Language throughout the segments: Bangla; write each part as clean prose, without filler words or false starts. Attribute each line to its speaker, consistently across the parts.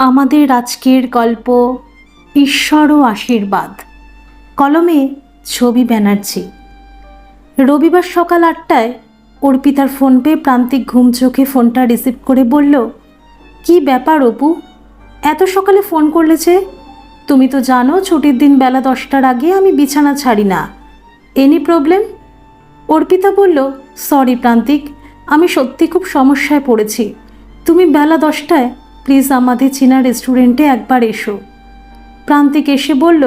Speaker 1: আমাদের আজকের গল্প ঈশ্বর ও আশীর্বাদ। কলমে ছবি ব্যানার্জি। রবিবার সকাল 8টায় অর্পিতার ফোন পেয়ে প্রান্তিক ঘুম চোখে ফোনটা রিসিভ করে বলল, কি ব্যাপার অপু, এত সকালে ফোন করলে যে? তুমি তো জানো ছুটির দিন বেলা 10টার আগে আমি বিছানা ছাড়ি না। Any problem? অর্পিতা বলল, সরি প্রান্তিক, আমি সত্যি খুব সমস্যায় পড়েছি। তুমি বেলা 10টায় প্লিজ আমাদের চেনা রেস্টুরেন্টে একবার এসো। প্রান্তিক এসে বলল,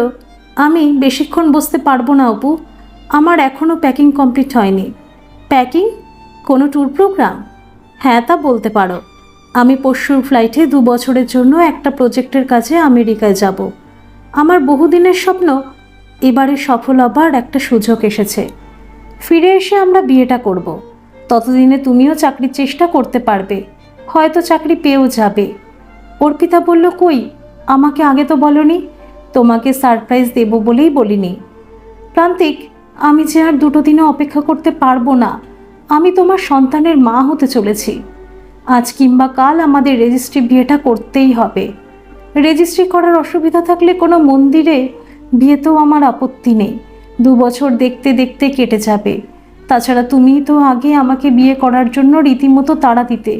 Speaker 1: আমি বেশিক্ষণ বসতে পারবো না অপু, আমার এখনও প্যাকিং কমপ্লিট হয়নি। প্যাকিং? কোনো ট্যুর প্রোগ্রাম? হ্যাঁ, তা বলতে পারো। আমি পরশুর ফ্লাইটে 2 বছরের জন্য একটা প্রজেক্টের কাজে আমেরিকায় যাব। আমার বহুদিনের স্বপ্ন এবারে সফল হবার একটা সুযোগ এসেছে। ফিরে এসে আমরা বিয়েটা করব। ততদিনে তুমিও চাকরির চেষ্টা করতে পারবে, হয়তো চাকরি পেয়েও যাবে। অর্পিতা বলল, কই, আমাকে আগে তো বলনি। তোমাকে সারপ্রাইজ দেব বলেই বলিনি। প্রান্তিক, আমি যে আর 2 দিনও অপেক্ষা করতে পারবো না। আমি তোমার সন্তানের মা হতে চলেছি। আজ কিংবা কাল আমাদের রেজিস্ট্রি বিয়েটা করতেই হবে। রেজিস্ট্রি করার অসুবিধা থাকলে কোনো মন্দিরে বিয়েতেও আমার আপত্তি নেই। 2 বছর দেখতে দেখতে কেটে যাবে। তাছাড়া তুমিই তো আগে আমাকে বিয়ে করার জন্য রীতিমতো তাড়া দিতে।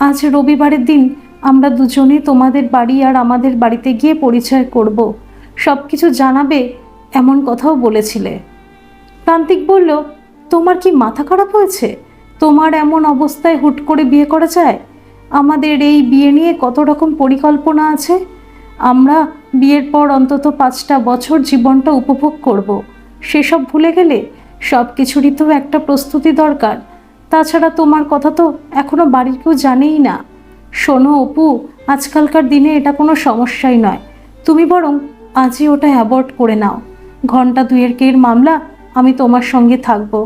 Speaker 1: আজ রবিবারের দিন আমরা দুজনে তোমাদের বাড়ি আর আমাদের বাড়িতে গিয়ে পরিচয় করব, সব কিছু জানাবে, এমন কথাও বলেছিলে। প্রান্তিক বলল, তোমার কি মাথা খারাপ হয়েছে? তোমার এমন অবস্থায় হুট করে বিয়ে করা যায়? আমাদের এই বিয়ে নিয়ে কত রকম পরিকল্পনা আছে। আমরা বিয়ের পর অন্তত 5টা বছর জীবনটা উপভোগ করব। সেসব ভুলে গেলে? সব কিছুরই তো একটা প্রস্তুতি দরকার। তাছাড়া তোমার কথা তো এখনো বাড়ির কেউ জানেই না। শোনো অপু, আজকালকার দিনে এটা কোনো সমস্যাই নয়। তুমি বরং আজই ওটা অ্যাবর্ট করে নাও। ঘন্টা 2-এর মামলা, আমি তোমার সঙ্গে থাকবো।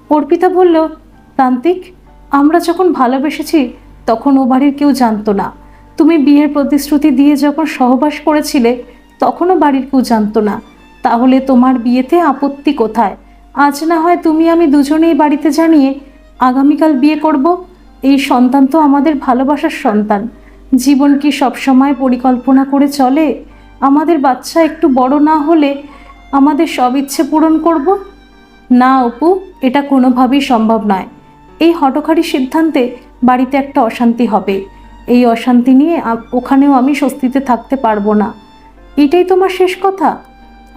Speaker 1: অর্পিতা বলল, প্রান্তিক, আমরা যখন ভালোবেসেছি তখন ও বাড়ির কেউ জানতো না। তুমি বিয়ের প্রতিশ্রুতি দিয়ে যখন সহবাস করেছিলে তখনও বাড়ির কেউ জানতো না। তাহলে তোমার বিয়েতে আপত্তি কোথায়? আজ না হয় তুমি আমি দুজনেই বাড়িতে জানিয়ে আগামীকাল বিয়ে করব। এই সন্তান তো আমাদের ভালোবাসার সন্তান। জীবন কি সবসময় পরিকল্পনা করে চলে? আমাদের বাচ্চা একটু বড় না হলে আমাদের সব ইচ্ছে পূরণ করব? না অপু, এটা কোনোভাবেই সম্ভব নয়। এই হঠকারী সিদ্ধান্তে বাড়িতে একটা অশান্তি হবে। এই অশান্তি নিয়ে ওখানেও আমি স্বস্তিতে থাকতে পারবো না। এটাই তোমার শেষ কথা?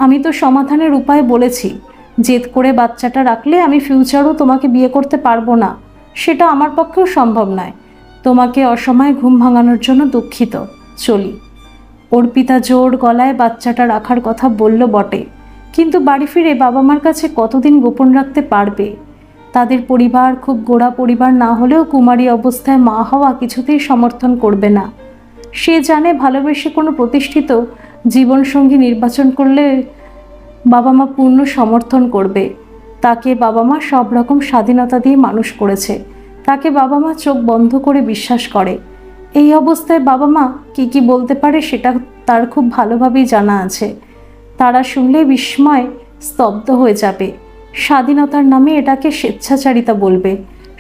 Speaker 1: আমি তো সমাধানের উপায় বলেছি। জেদ করে বাচ্চাটা রাখলে আমি ফিউচারও তোমাকে বিয়ে করতে পারবো না, সেটা আমার পক্ষেও সম্ভব নয়। তোমাকে অসময়ে ঘুম ভাঙানোর জন্য দুঃখিত, চলি। অর্পিতা জোর গলায় বাচ্চাটা রাখার কথা বলল বটে, কিন্তু বাড়ি ফিরে বাবা মার কাছে কতদিন গোপন রাখতে পারবে? তাদের পরিবার খুব গোড়া পরিবার না হলেও কুমারী অবস্থায় মা হওয়া কিছুতেই সমর্থন করবে না। সে জানে ভালোবেসে কোনো প্রতিষ্ঠিত জীবনসঙ্গী নির্বাচন করলে বাবা মা পূর্ণ সমর্থন করবে। তাকে বাবা মা সব রকম স্বাধীনতা দিয়ে মানুষ করেছে। তাকে বাবা মা চোখ বন্ধ করে বিশ্বাস করে। এই অবস্থায় বাবা মা কি কি বলতে পারে সেটা তার খুব ভালোভাবেই জানা আছে। তারা শুনলে বিস্ময় স্তব্ধ হয়ে যাবে। স্বাধীনতার নামে এটাকে স্বেচ্ছাচারিতা বলবে।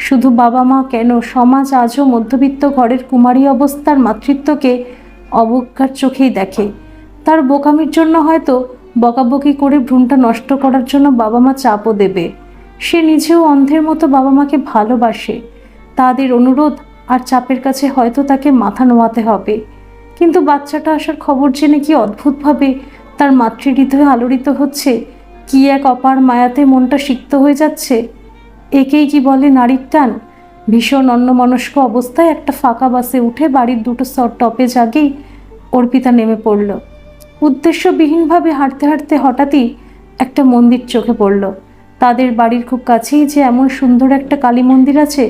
Speaker 1: শুধু বাবা মা কেন, সমাজ আজও মধ্যবিত্ত ঘরের কুমারী অবস্থার মাতৃত্বকে অবজ্ঞার চোখেই দেখে। তার বোকামির জন্য হয়তো বকাবকি করে ভ্রূণটা নষ্ট করার জন্য বাবা মা চাপও দেবে। সে নিজেও অন্ধের মতো বাবা মাকে ভালোবাসে। তাদের অনুরোধ আর চাপের কাছে হয়তো তাকে মাথা নোয়াতে হবে। কিন্তু বাচ্চাটা আসার খবর জেনে কি অদ্ভুতভাবে তার মাতৃহৃদয় আলোড়িত হচ্ছে। কি এক অপার মায়াতে মনটা সিক্ত হয়ে যাচ্ছে। একেই কি বলে নারীর টান। ভীষণ অন্যমনস্ক অবস্থায় একটা ফাঁকা বাসে উঠে বাড়ির 2টো টপে জাগেই অর্পিতা নেমে পড়ল। উদ্দেশ্যবিহীনভাবে হাঁটতে হাঁটতে হঠাৎই একটা মন্দির চোখে পড়ল। তাদের বাড়ির খুব কাছেই যে এমন সুন্দর একটা কালী মন্দির আছে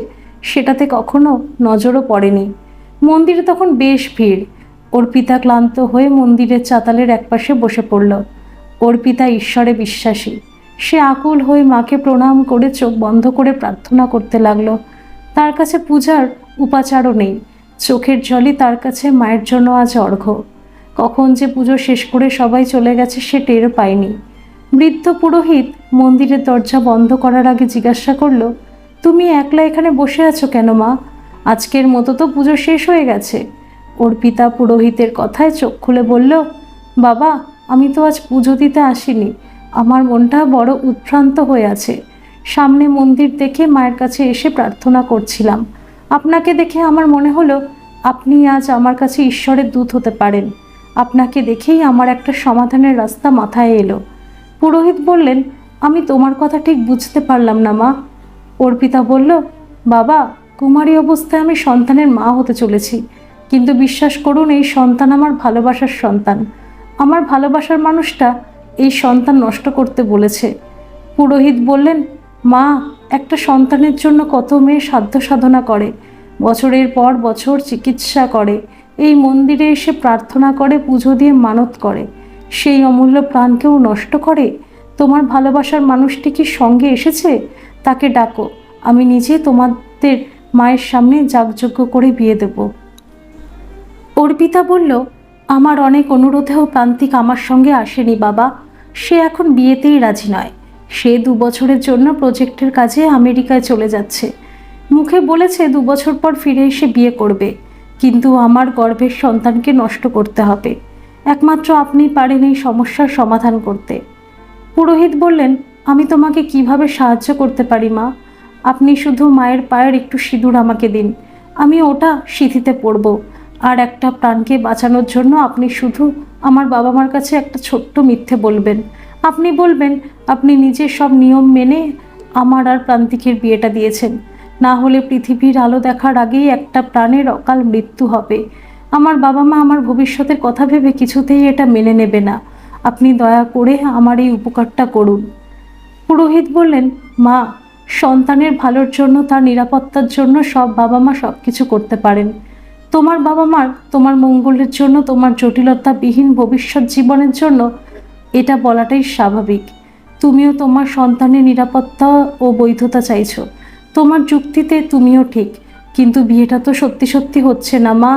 Speaker 1: সেটাতে কখনো নজরও পড়েনি। মন্দিরে তখন বেশ ভিড়। অর্পিতা ক্লান্ত হয়ে মন্দিরের চাতালের একপাশে বসে পড়ল। অর্পিতা ঈশ্বরে বিশ্বাসী। সে আকুল হয়ে মাকে প্রণাম করে চোখ বন্ধ করে প্রার্থনা করতে লাগলো। তার কাছে পূজার উপাচারও নেই। চোখের জলই তার কাছে মায়ের জন্য আজ অর্ঘ্য। কখন যে পুজো শেষ করে সবাই চলে গেছে সে টের পায়নি। বৃদ্ধ পুরোহিত মন্দিরের দরজা বন্ধ করার আগে জিজ্ঞাসা করল, তুমি একলা এখানে বসে আছো কেন মা? আজকের মতো তো পুজো শেষ হয়ে গেছে। অর্পিতা পুরোহিতের কথায় চোখ খুলে বলল, বাবা, আমি তো আজ পুজো দিতে আসিনি। আমার মনটা বড় উদ্ভ্রান্ত হয়ে আছে। সামনে মন্দির দেখে মায়ের কাছে এসে প্রার্থনা করছিলাম। আপনাকে দেখে আমার মনে হলো আপনি আজ আমার কাছে ঈশ্বরের দূত হতে পারেন। আপনাকে দেখেই আমার একটা সমাধানের রাস্তা মাথায় এলো। পুরোহিত বললেন, আমি তোমার কথা ঠিক বুঝতে পারলাম না মা। অর্পিতা বলল, বাবা, কুমারী অবস্থায় আমি সন্তানের মা হতে চলেছি, কিন্তু বিশ্বাস করুন, এই সন্তান আমার ভালোবাসার সন্তান। আমার ভালোবাসার মানুষটা এই সন্তান নষ্ট করতে বলেছে। পুরোহিত বললেন, মা, একটা সন্তানের জন্য কত মেয়ে সাধ্য সাধনা করে, বছরের পর বছর চিকিৎসা করে, এই মন্দিরে এসে প্রার্থনা করে, পুজো দিয়ে মানত করে, সেই অমূল্য প্রাণকেও নষ্ট করে। তোমার ভালোবাসার মানুষটি কি সঙ্গে এসেছে? তাকে ডাকো, আমি নিজে তোমাদের মায়ের সামনে যাগযজ্ঞ করে বিয়ে দেব। অর্পিতা বলল, আমার অনেক অনুরোধেও প্রান্তিক আমার সঙ্গে আসেনি বাবা। সে এখন বিয়েতেই রাজি নয়। সে 2 বছরের জন্য প্রজেক্টের কাজে আমেরিকায় চলে যাচ্ছে। মুখে বলেছে 2 বছর পর ফিরে এসে বিয়ে করবে, কিন্তু আমার গর্ভের সন্তানকে নষ্ট করতে হবে। একমাত্র আপনি পারেন এই সমস্যার সমাধান করতে। পুরোহিত বললেন, আমি তোমাকে কিভাবে সাহায্য করতে পারি মা? আপনি শুধু মায়ের পায়ের একটু সিঁদুর আমাকে দিন, আমি ওটা সিঁথিতে পরব। আর একটা প্রাণকে বাঁচানোর জন্য আপনি শুধু আমার বাবা মার কাছে একটা ছোট্ট মিথ্যে বলবেন। আপনি বলবেন আপনি নিজে সব নিয়ম মেনে আমার আর প্রান্তিকের বিয়েটা দিয়েছেন, না হলে পৃথিবীর আলো দেখার আগেই একটা প্রাণের অকাল মৃত্যু হবে। আমার বাবা মা আমার ভবিষ্যতের কথা ভেবে কিছুতেই এটা মেনে নেবে না। আপনি দয়া করে আমার এই উপকারটা করুন। পুরোহিত বললেন, মা, সন্তানের ভালোর জন্য, তার নিরাপত্তার জন্য সব বাবা মা সব কিছু করতে পারেন। তোমার বাবা মার তোমার মঙ্গলের জন্য, তোমার জটিলতাবিহীন ভবিষ্যৎ জীবনের জন্য এটা বলাটাই স্বাভাবিক। তুমিও তোমার সন্তানের নিরাপত্তা ও বৈধতা চাইছো। তোমার যুক্তিতে তুমিও ঠিক, কিন্তু বিয়েটা তো সত্যি সত্যি হচ্ছে না মা।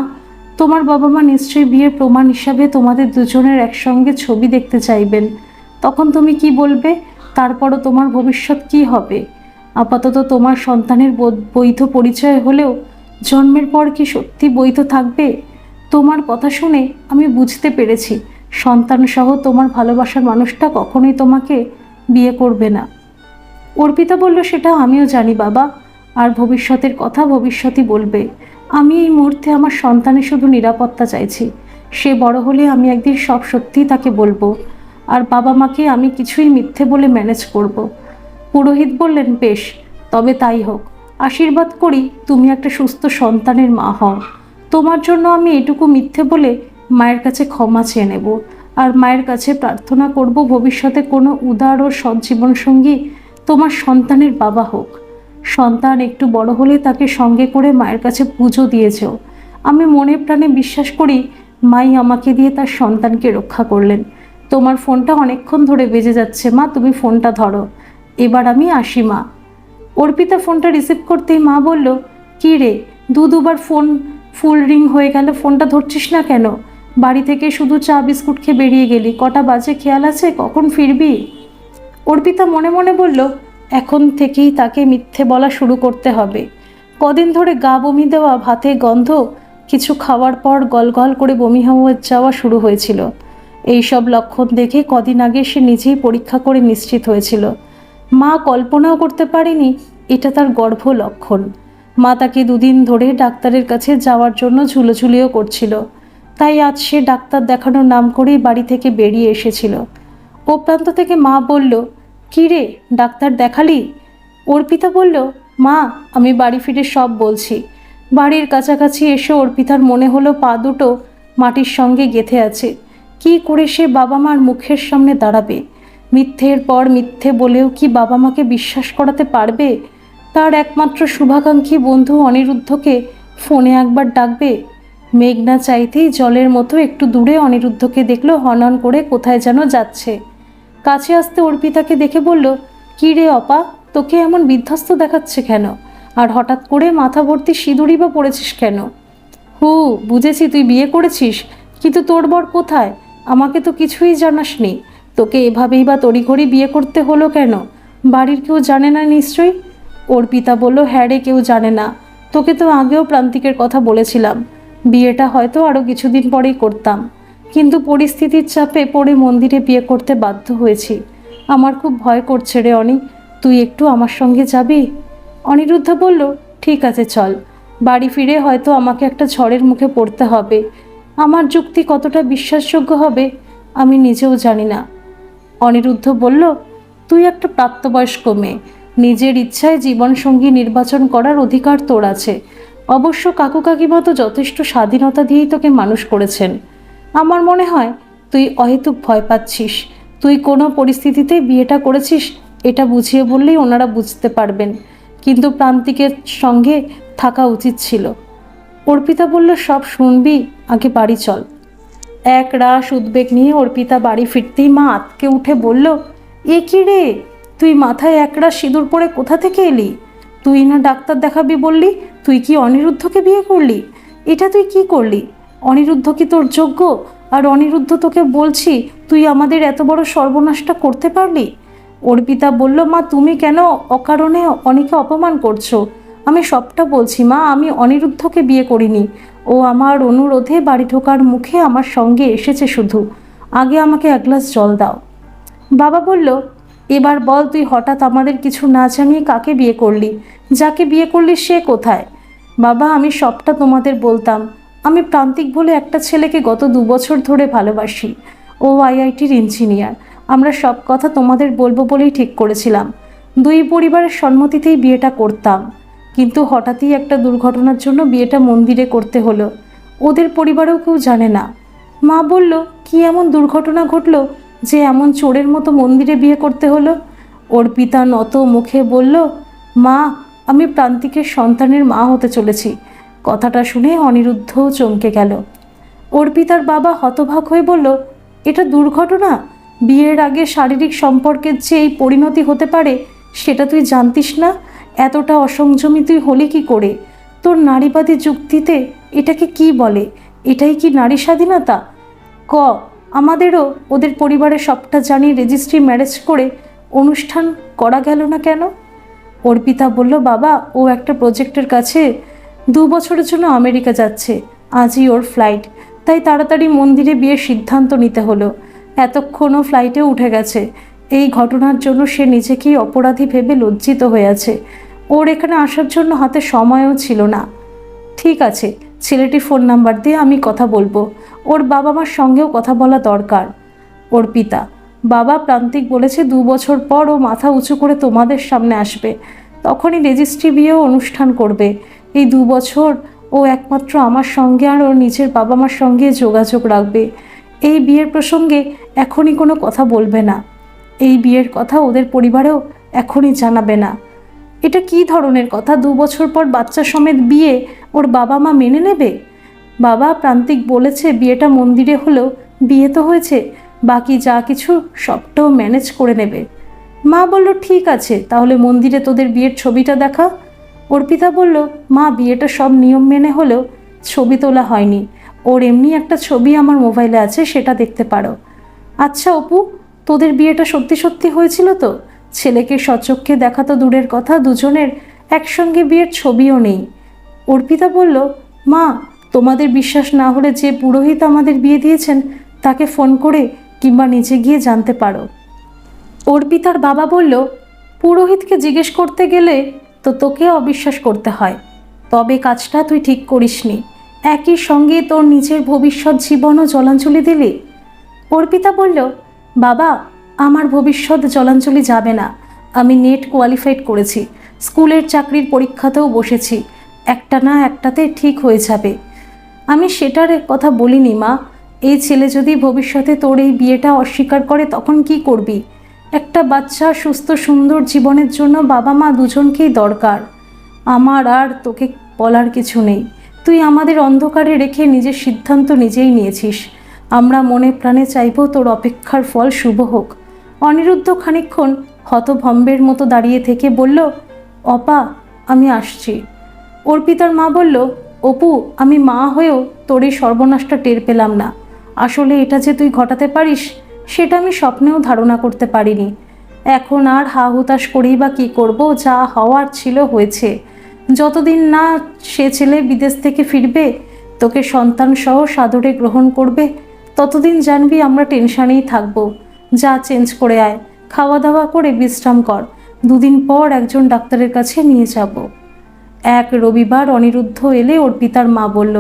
Speaker 1: তোমার বাবা মা নিশ্চয়ই বিয়ের প্রমাণ হিসাবে তোমাদের দুজনের একসঙ্গে ছবি দেখতে চাইবেন। তখন তুমি কি বলবে? তারপরও তোমার ভবিষ্যৎ কি হবে? আপাতত তোমার সন্তানের বৈধ পরিচয় হলেও জন্মের পর কি সত্যি বৈধ থাকবে? তোমার কথা শুনে আমি বুঝতে পেরেছি সন্তান সহ তোমার ভালোবাসার মানুষটা কখনোই তোমাকে বিয়ে করবে না। অর্পিতা বলল, সেটা আমিও জানি বাবা, আর ভবিষ্যতের কথা ভবিষ্যতই বলবে। আমি এই মুহূর্তে আমার সন্তানের শুধু নিরাপত্তা চাইছি। সে বড় হলে আমি একদিন সব সত্যি তাকে বলবো, আর বাবা মাকে আমি কিছুই মিথ্যে বলে ম্যানেজ করব। পুরোহিত বললেন, বেশ, তবে তাই হোক। আশীর্বাদ করি তুমি একটা সুস্থ সন্তানের মা হও। তোমার জন্য আমি এটুকু মিথ্যে বলে মায়ের কাছে ক্ষমা চেয়ে নেব, আর মায়ের কাছে প্রার্থনা করব ভবিষ্যতে কোনো উদার ও সৎ জীবনসঙ্গী তোমার সন্তানের বাবা হোক। সন্তান একটু বড় হলে তাকে সঙ্গে করে মায়ের কাছে পুজো দিয়েছ। আমি মনে প্রাণে বিশ্বাস করি মাই আমাকে দিয়ে তার সন্তানকে রক্ষা করলেন। তোমার ফোনটা অনেকক্ষণ ধরে বেজে যাচ্ছে মা, তুমি ফোনটা ধরো। এবার আমি আসি মা। অর্পিতা ফোনটা রিসিভ করতেই মা বলল, কী রে, দুবার ফোন ফুল রিং হয়ে গেল, ফোনটা ধরছিস না কেন? বাড়ি থেকে শুধু চা বিস্কুট খেয়ে বেরিয়ে গেলি, কটা বাজে খেয়াল আছে? কখন ফিরবি? অর্পিতা মনে মনে বলল, এখন থেকেই তাকে মিথ্যে বলা শুরু করতে হবে। কদিন ধরে গা বমি দেওয়া, ভাতে গন্ধ, কিছু খাওয়ার পর গলগল করে বমি হয়ে যাওয়া শুরু হয়েছিল। এই সব লক্ষণ দেখে কদিন আগে সে নিজেই পরীক্ষা করে নিশ্চিত হয়েছিল। মা কল্পনাও করতে পারেনি এটা তার গর্ভ লক্ষণ। মা তাকে 2 দিন ধরে ডাক্তারের কাছে যাওয়ার জন্য ঝুলোঝুলিও করছিল, তাই আজ সে ডাক্তার দেখানোর নাম করেই বাড়ি থেকে বেরিয়ে এসেছিল। ও প্রান্ত থেকে মা বলল, কী রে, ডাক্তার দেখালি? অর্পিতা বলল, মা, আমি বাড়ি ফিরে সব বলছি। বাড়ির কাছাকাছি এসে অর্পিতার মনে হলো পা দুটো মাটির সঙ্গে গেঁথে আছে। কি করে সে বাবা মার মুখের সামনে দাঁড়াবে? মিথ্যের পর মিথ্যে বলেও কি বাবা মাকে বিশ্বাস করাতে পারবে? তার একমাত্র শুভাকাঙ্ক্ষী বন্ধু অনিরুদ্ধকে ফোনে একবার ডাকবে? মেঘনা চাইতেই জলের মতো একটু দূরে অনিরুদ্ধকে দেখলো হনন করে কোথায় যেন যাচ্ছে। কাছে আসতে অর্পিতাকে দেখে বলল, কী রে অপা, তোকে এমন বিধ্বস্ত দেখাচ্ছে কেন? আর হঠাৎ করে মাথা ভর্তি সিঁদুরই বা পড়েছিস কেন? বুঝেছি তুই বিয়ে করেছিস, কিন্তু তোর বর কোথায়? আমাকে তো কিছুই জানাসনি। তোকে এভাবেই বা তড়িঘড়ি বিয়ে করতে হলো কেন? বাড়ির কেউ জানে না নিশ্চয়ই? অর্পিতা বলল, হ্যাঁ রে, কেউ জানে না। তোকে তো আগেও প্রান্তিকের কথা বলেছিলাম। বিয়েটা হয়তো আরও কিছুদিন পরেই করতাম, কিন্তু পরিস্থিতির চাপে পড়ে মন্দিরে বিয়ে করতে বাধ্য হয়েছি। আমার খুব ভয় করছে রে অনি, তুই একটু আমার সঙ্গে যাবি? অনিরুদ্ধ বলল, ঠিক আছে চল। বাড়ি ফিরে হয়তো আমাকে একটা ঝড়ের মুখে পড়তে হবে। আমার যুক্তি কতটা বিশ্বাসযোগ্য হবে আমি নিজেও জানি না। অনিরুদ্ধ বলল, তুই একটা প্রাপ্তবয়স্ক মেয়ে, নিজের ইচ্ছায় জীবনসঙ্গী নির্বাচন করার অধিকার তোর আছে। অবশ্য কাকু কাকিমা তো যথেষ্ট স্বাধীনতা দিয়েই তোকে মানুষ করেছেন। আমার মনে হয় তুই অহেতুক ভয় পাচ্ছিস। তুই কোনো পরিস্থিতিতে বিয়েটা করেছিস এটা বুঝিয়ে বললেই ওনারা বুঝতে পারবেন, কিন্তু প্রান্তিকের সঙ্গে থাকা উচিত ছিল। অর্পিতা বলল, সব শুনবি, আগে বাড়ি চল। এক রাশ উদ্বেগ নিয়ে অর্পিতা বাড়ি ফিরতেই মা আঁতকে উঠে বলল, এ কি রে, তুই মাথায় একরাশ সিঁদুর পরে কোথা থেকে এলি? তুই না ডাক্তার দেখাবি বললি, তুই কি অনিরুদ্ধকে বিয়ে করলি? এটা তুই কি করলি? অনিরুদ্ধ কি তোর যোগ্য? আর অনিরুদ্ধ তোকে বলছি, তুই আমাদের এত বড় সর্বনাশটা করতে পারলি? অর্পিতা বলল, মা তুমি কেন অকারণে অনিকে অপমান করছো? আমি সবটা বলছি মা, আমি অনিরুদ্ধকে বিয়ে করিনি। ও আমার অনুরোধে বাড়ি ঢোকার মুখে আমার সঙ্গে এসেছে শুধু। আগে আমাকে এক গ্লাস জল দাও। বাবা বলল, এবার বল, তুই হঠাৎ আমাদের কিছু না জানিয়ে কাকে বিয়ে করলি? যাকে বিয়ে করলি সে কোথায়? বাবা, আমি সবটা তোমাদের বলতাম। আমি প্রান্তিক বলে একটা ছেলেকে গত 2 বছর ধরে ভালোবাসি। ও আইআইটির ইঞ্জিনিয়ার। আমরা সব কথা তোমাদের বলবো বলেই ঠিক করেছিলাম। 2 পরিবারের সম্মতিতেই বিয়েটা করতাম, কিন্তু হঠাৎই একটা দুর্ঘটনার জন্য বিয়েটা মন্দিরে করতে হলো। ওদের পরিবারেও কেউ জানে না। মা বলল, কি এমন দুর্ঘটনা ঘটলো যে এমন চোরের মতো মন্দিরে বিয়ে করতে হলো? অর্পিতা নত মুখে বলল, মা, আমি প্রান্তিকের সন্তানের মা হতে চলেছি। কথাটা শুনে অনিরুদ্ধও চমকে গেল। অর্পিতার বাবা হতবাক হয়ে বলল, এটা দুর্ঘটনা? বিয়ের আগে শারীরিক সম্পর্কের যে এই পরিণতি হতে পারে সেটা তুই জানতিস না? এতটা অসংযমী তুই হলি কি করে? তোর নারীবাদী যুক্তিতে এটাকে কি বলে? এটাই কি নারী স্বাধীনতা? ক, আমাদেরও ওদের পরিবারে সবটা জানিয়ে রেজিস্ট্রি ম্যারেজ করে অনুষ্ঠান করা গেল না কেন? অর্পিতা বলল, বাবা, ও একটা প্রজেক্টের কাছে 2 বছরের জন্য আমেরিকা যাচ্ছে। আজই ওর ফ্লাইট, তাই তাড়াতাড়ি মন্দিরে বিয়ের সিদ্ধান্ত নিতে হলো। এতক্ষণও ফ্লাইটে উঠে গেছে। এই ঘটনার জন্য সে নিজেকেই অপরাধী ভেবে লজ্জিত হয়ে আছে। ওর এখানে আসার জন্য হাতে সময়ও ছিল না। ঠিক আছে, ছেলেটির ফোন নাম্বার দিয়ে আমি কথা বলবো। ওর বাবা মার সঙ্গেও কথা বলা দরকার। অর্পিতা, বাবা, প্রান্তিক বলেছে 2 বছর পর ও মাথা উঁচু করে তোমাদের সামনে আসবে। তখনই রেজিস্ট্রি বিয়েও অনুষ্ঠান করবে। এই 2 বছর ও একমাত্র আমার সঙ্গে আর ওর নিজের বাবা মার সঙ্গে যোগাযোগ রাখবে। এই বিয়ের প্রসঙ্গে এখনই কোনো কথা বলবে না। এই বিয়ের কথা ওদের পরিবারেও এখনই জানাবে না। এটা কি ধরনের কথা? 2 বছর পর বাচ্চা সমেত বিয়ে ওর বাবা মা মেনে নেবে? বাবা, প্রান্তিক বলেছে বিয়েটা মন্দিরে হলেও বিয়ে তো হয়েছে, বাকি যা কিছু সবটাও ম্যানেজ করে নেবে। মা বলল, ঠিক আছে, তাহলে মন্দিরে তোদের বিয়ের ছবিটা দেখা। অর্পিতা বলল, মা, বিয়েটা সব নিয়ম মেনে হলেও ছবি তোলা হয়নি। ওর এমনি একটা ছবি আমার মোবাইলে আছে, সেটা দেখতে পারো। আচ্ছা অপু, তোদের বিয়েটা সত্যি সত্যি হয়েছিল তো? ছেলেকে সচক্ষে দেখা তো দূরের কথা, দুজনের একসঙ্গে বিয়ের ছবিও নেই। অর্পিতা বলল, মা, তোমাদের বিশ্বাস না হলে যে পুরোহিত আমাদের বিয়ে দিয়েছেন তাকে ফোন করে কিংবা নিচে গিয়ে জানতে পারো। অর্পিতার বাবা বলল, পুরোহিতকে জিজ্ঞেস করতে গেলে তো তোকে অবিশ্বাস করতে হয়। তবে কাজটা তুই ঠিক করিসনি। একই সঙ্গে তোর নিজের ভবিষ্যৎ জীবনও জলাঞ্জলি দিলি। অর্পিতা বলল, বাবা, আমার ভবিষ্যৎ জলাঞ্জলি যাবে না। আমি নেট কোয়ালিফাইড করেছি, স্কুলের চাকরির পরীক্ষাতেও বসেছি। একটা না একটাতে ঠিক হয়ে যাবে। আমি সেটার কথা বলিনি মা। এই ছেলে যদি ভবিষ্যতে তোর এই বিয়েটা অস্বীকার করে তখন কি করবি? একটা বাচ্চা সুস্থ সুন্দর জীবনের জন্য বাবা মা দুজনকেই দরকার। আমার আর তোকে বলার কিছু নেই। তুই আমাদের অন্ধকারে রেখে নিজের সিদ্ধান্ত নিজেই নিয়েছিস। আমরা মনে প্রাণে চাইব তোর অপেক্ষার ফল শুভ হোক। অনিরুদ্ধ খানিকক্ষণ হতভম্বের মতো দাঁড়িয়ে থেকে বলল, অপা, আমি আসছি। অর্পিতার মা বলল, অপু, আমি মা হয়েও তোর এই সর্বনাশটা টের পেলাম না। আসলে এটা যে তুই ঘটাতে পারিস সেটা আমি স্বপ্নেও ধারণা করতে পারিনি। এখন আর হা হুতাশ করেই বা কী করব? যা হওয়ার ছিল হয়েছে। যতদিন না সে ছেলে বিদেশ থেকে ফিরবে তোকে সন্তান সহ সাদরে গ্রহণ করবে, ততদিন জানবি আমরা টেনশানেই থাকবো। যা চেঞ্জ করে আয়, খাওয়া দাওয়া করে বিশ্রাম কর, 2 দিন পর একজন ডাক্তারের কাছে নিয়ে যাব। এক রবিবার অনিরুদ্ধ এলে অর্পিতার মা বলল,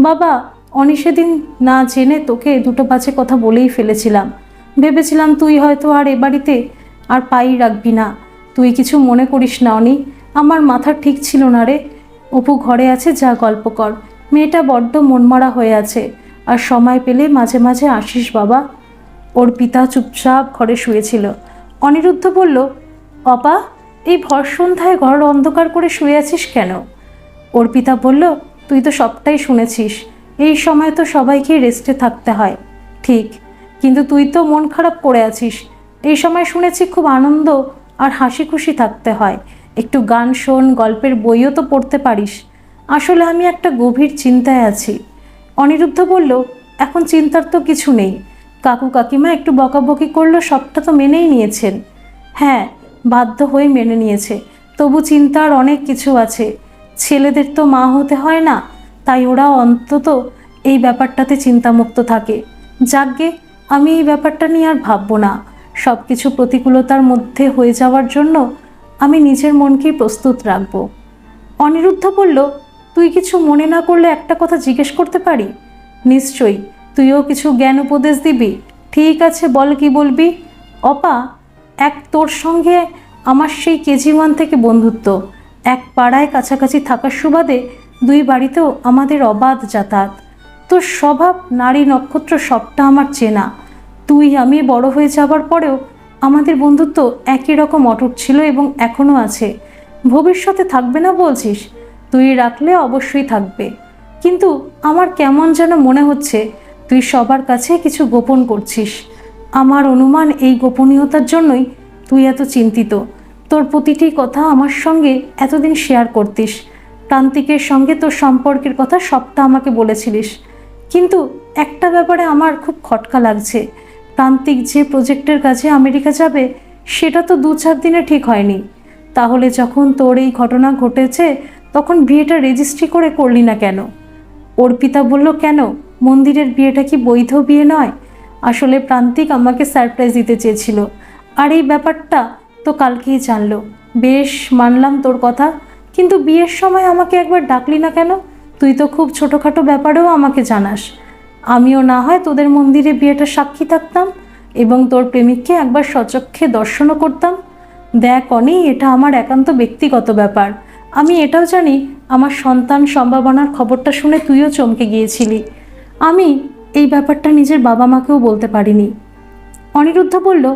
Speaker 1: বাবা, অনি সেদিন না জেনে তোকে 2টো বাজে কথা বলেই ফেলেছিলাম। ভেবেছিলাম তুই হয়তো আর এ বাড়িতে আর পাই রাখবি না। তুই কিছু মনে করিস না অনি, আমার মাথা ঠিক ছিল না রে। অপু ঘরে আছে, যা গল্প কর। মেয়েটা বড্ড মনমরা হয়ে আছে, আর সময় পেলে মাঝে মাঝে আসিস বাবা। অর্পিতা চুপচাপ ঘরে শুয়েছিল। অনিরুদ্ধ বলল, অপা, এই ভর সন্ধ্যায় ঘর অন্ধকার করে শুয়ে আছিস কেন? অর্পিতা বলল, তুই তো সবটাই শুনেছিস। এই সময় তো সবাইকে রেস্টে থাকতে হয়। ঠিক, কিন্তু তুই তো মন খারাপ করে আছিস। এই সময় শুনেছি খুব আনন্দ আর হাসি খুশি থাকতে হয়। একটু গান শোন, গল্পের বইও তো পড়তে পারিস। আসলে আমি একটা গভীর চিন্তায় আছি। অনিরুদ্ধ বলল, এখন চিন্তার তো কিছু নেই। কাকু কাকিমা একটু বকাবকি করলো, সবটা তো মেনেই নিয়েছেন। হ্যাঁ, বাধ্য হয়ে মেনে নিয়েছে, তবু চিন্তার অনেক কিছু আছে। ছেলেদের তো মা হতে হয় না, তাই ওরা অন্তত এই ব্যাপারটাতে চিন্তামুক্ত থাকে। যাকগে, আমি এই ব্যাপারটা নিয়ে আর ভাববো না। সব কিছু প্রতিকূলতার মধ্যে হয়ে যাওয়ার জন্য আমি নিজের মনকেই প্রস্তুত রাখব। অনিরুদ্ধ বলল, তুই কিছু মনে না করলে একটা কথা জিজ্ঞেস করতে পারি? নিশ্চয়ই, তুইও কিছু জ্ঞান উপদেশ দিবি। ঠিক আছে, বল, কি বলবি? অপা, তোর সঙ্গে আমার সেই KG1 থেকে বন্ধুত্ব, এক পাড়ায় কাছাকাছি থাকার সুবাদে 2 বাড়িতেও আমাদের অবাধ যাতায়াত। তোর স্বভাব, নারী, নক্ষত্র সবটা আমার চেনা। তুই আমি বড় হয়ে যাবার পরেও আমাদের বন্ধুত্ব একই রকম অটুট ছিল এবং এখনও আছে। ভবিষ্যতে থাকবে না বলছিস? তুই রাখলে অবশ্যই থাকবে, কিন্তু আমার কেমন যেন মনে হচ্ছে তুই সবার কাছে কিছু গোপন করছিস। আমার অনুমান এই গোপনীয়তার জন্যই তুই এত চিন্তিত। তোর প্রতিটি কথা আমার সঙ্গে এতদিন শেয়ার করতিস। প্রান্তিকের সঙ্গে তোর সম্পর্কের কথা সবটা আমাকে বলেছিলিস, কিন্তু একটা ব্যাপারে আমার খুব খটকা লাগছে। প্রান্তিক যে প্রজেক্টের কাছে আমেরিকা যাবে, সেটা তো 2-4 দিনে ঠিক হয়নি। তাহলে যখন তোর এই ঘটনা ঘটেছে, তখন বিয়েটা রেজিস্ট্রি করে করলি না কেন? অর্পিতা বলল, কেন, মন্দিরের বিয়েটা কি বৈধ বিয়ে নয়? আসলে প্রান্তিক আমাকে সারপ্রাইজ দিতে চেয়েছিল, আর এই ব্যাপারটা তো কালকেই জানলো। বেশ, মানলাম তোর কথা, কিন্তু বিয়ের সময় আমাকে একবার ডাকলি না কেন? তুই তো খুব ছোটোখাটো ব্যাপারেও আমাকে জানাস। আমিও না হয় তোদের মন্দিরে বিয়েটা সাক্ষী থাকতাম এবং তোর প্রেমিককে একবার সচক্ষে দর্শনও করতাম। দেখ অনি, এটা আমার একান্ত ব্যক্তিগত ব্যাপার। আমি এটাও জানি, আমার সন্তান সম্ভাবনার খবরটা শুনে তুইও চমকে গিয়েছিলি। আমি এই ব্যাপারটা নিজের বাবা মাকেও বলতে পারিনি। অনিরুদ্ধ বলল,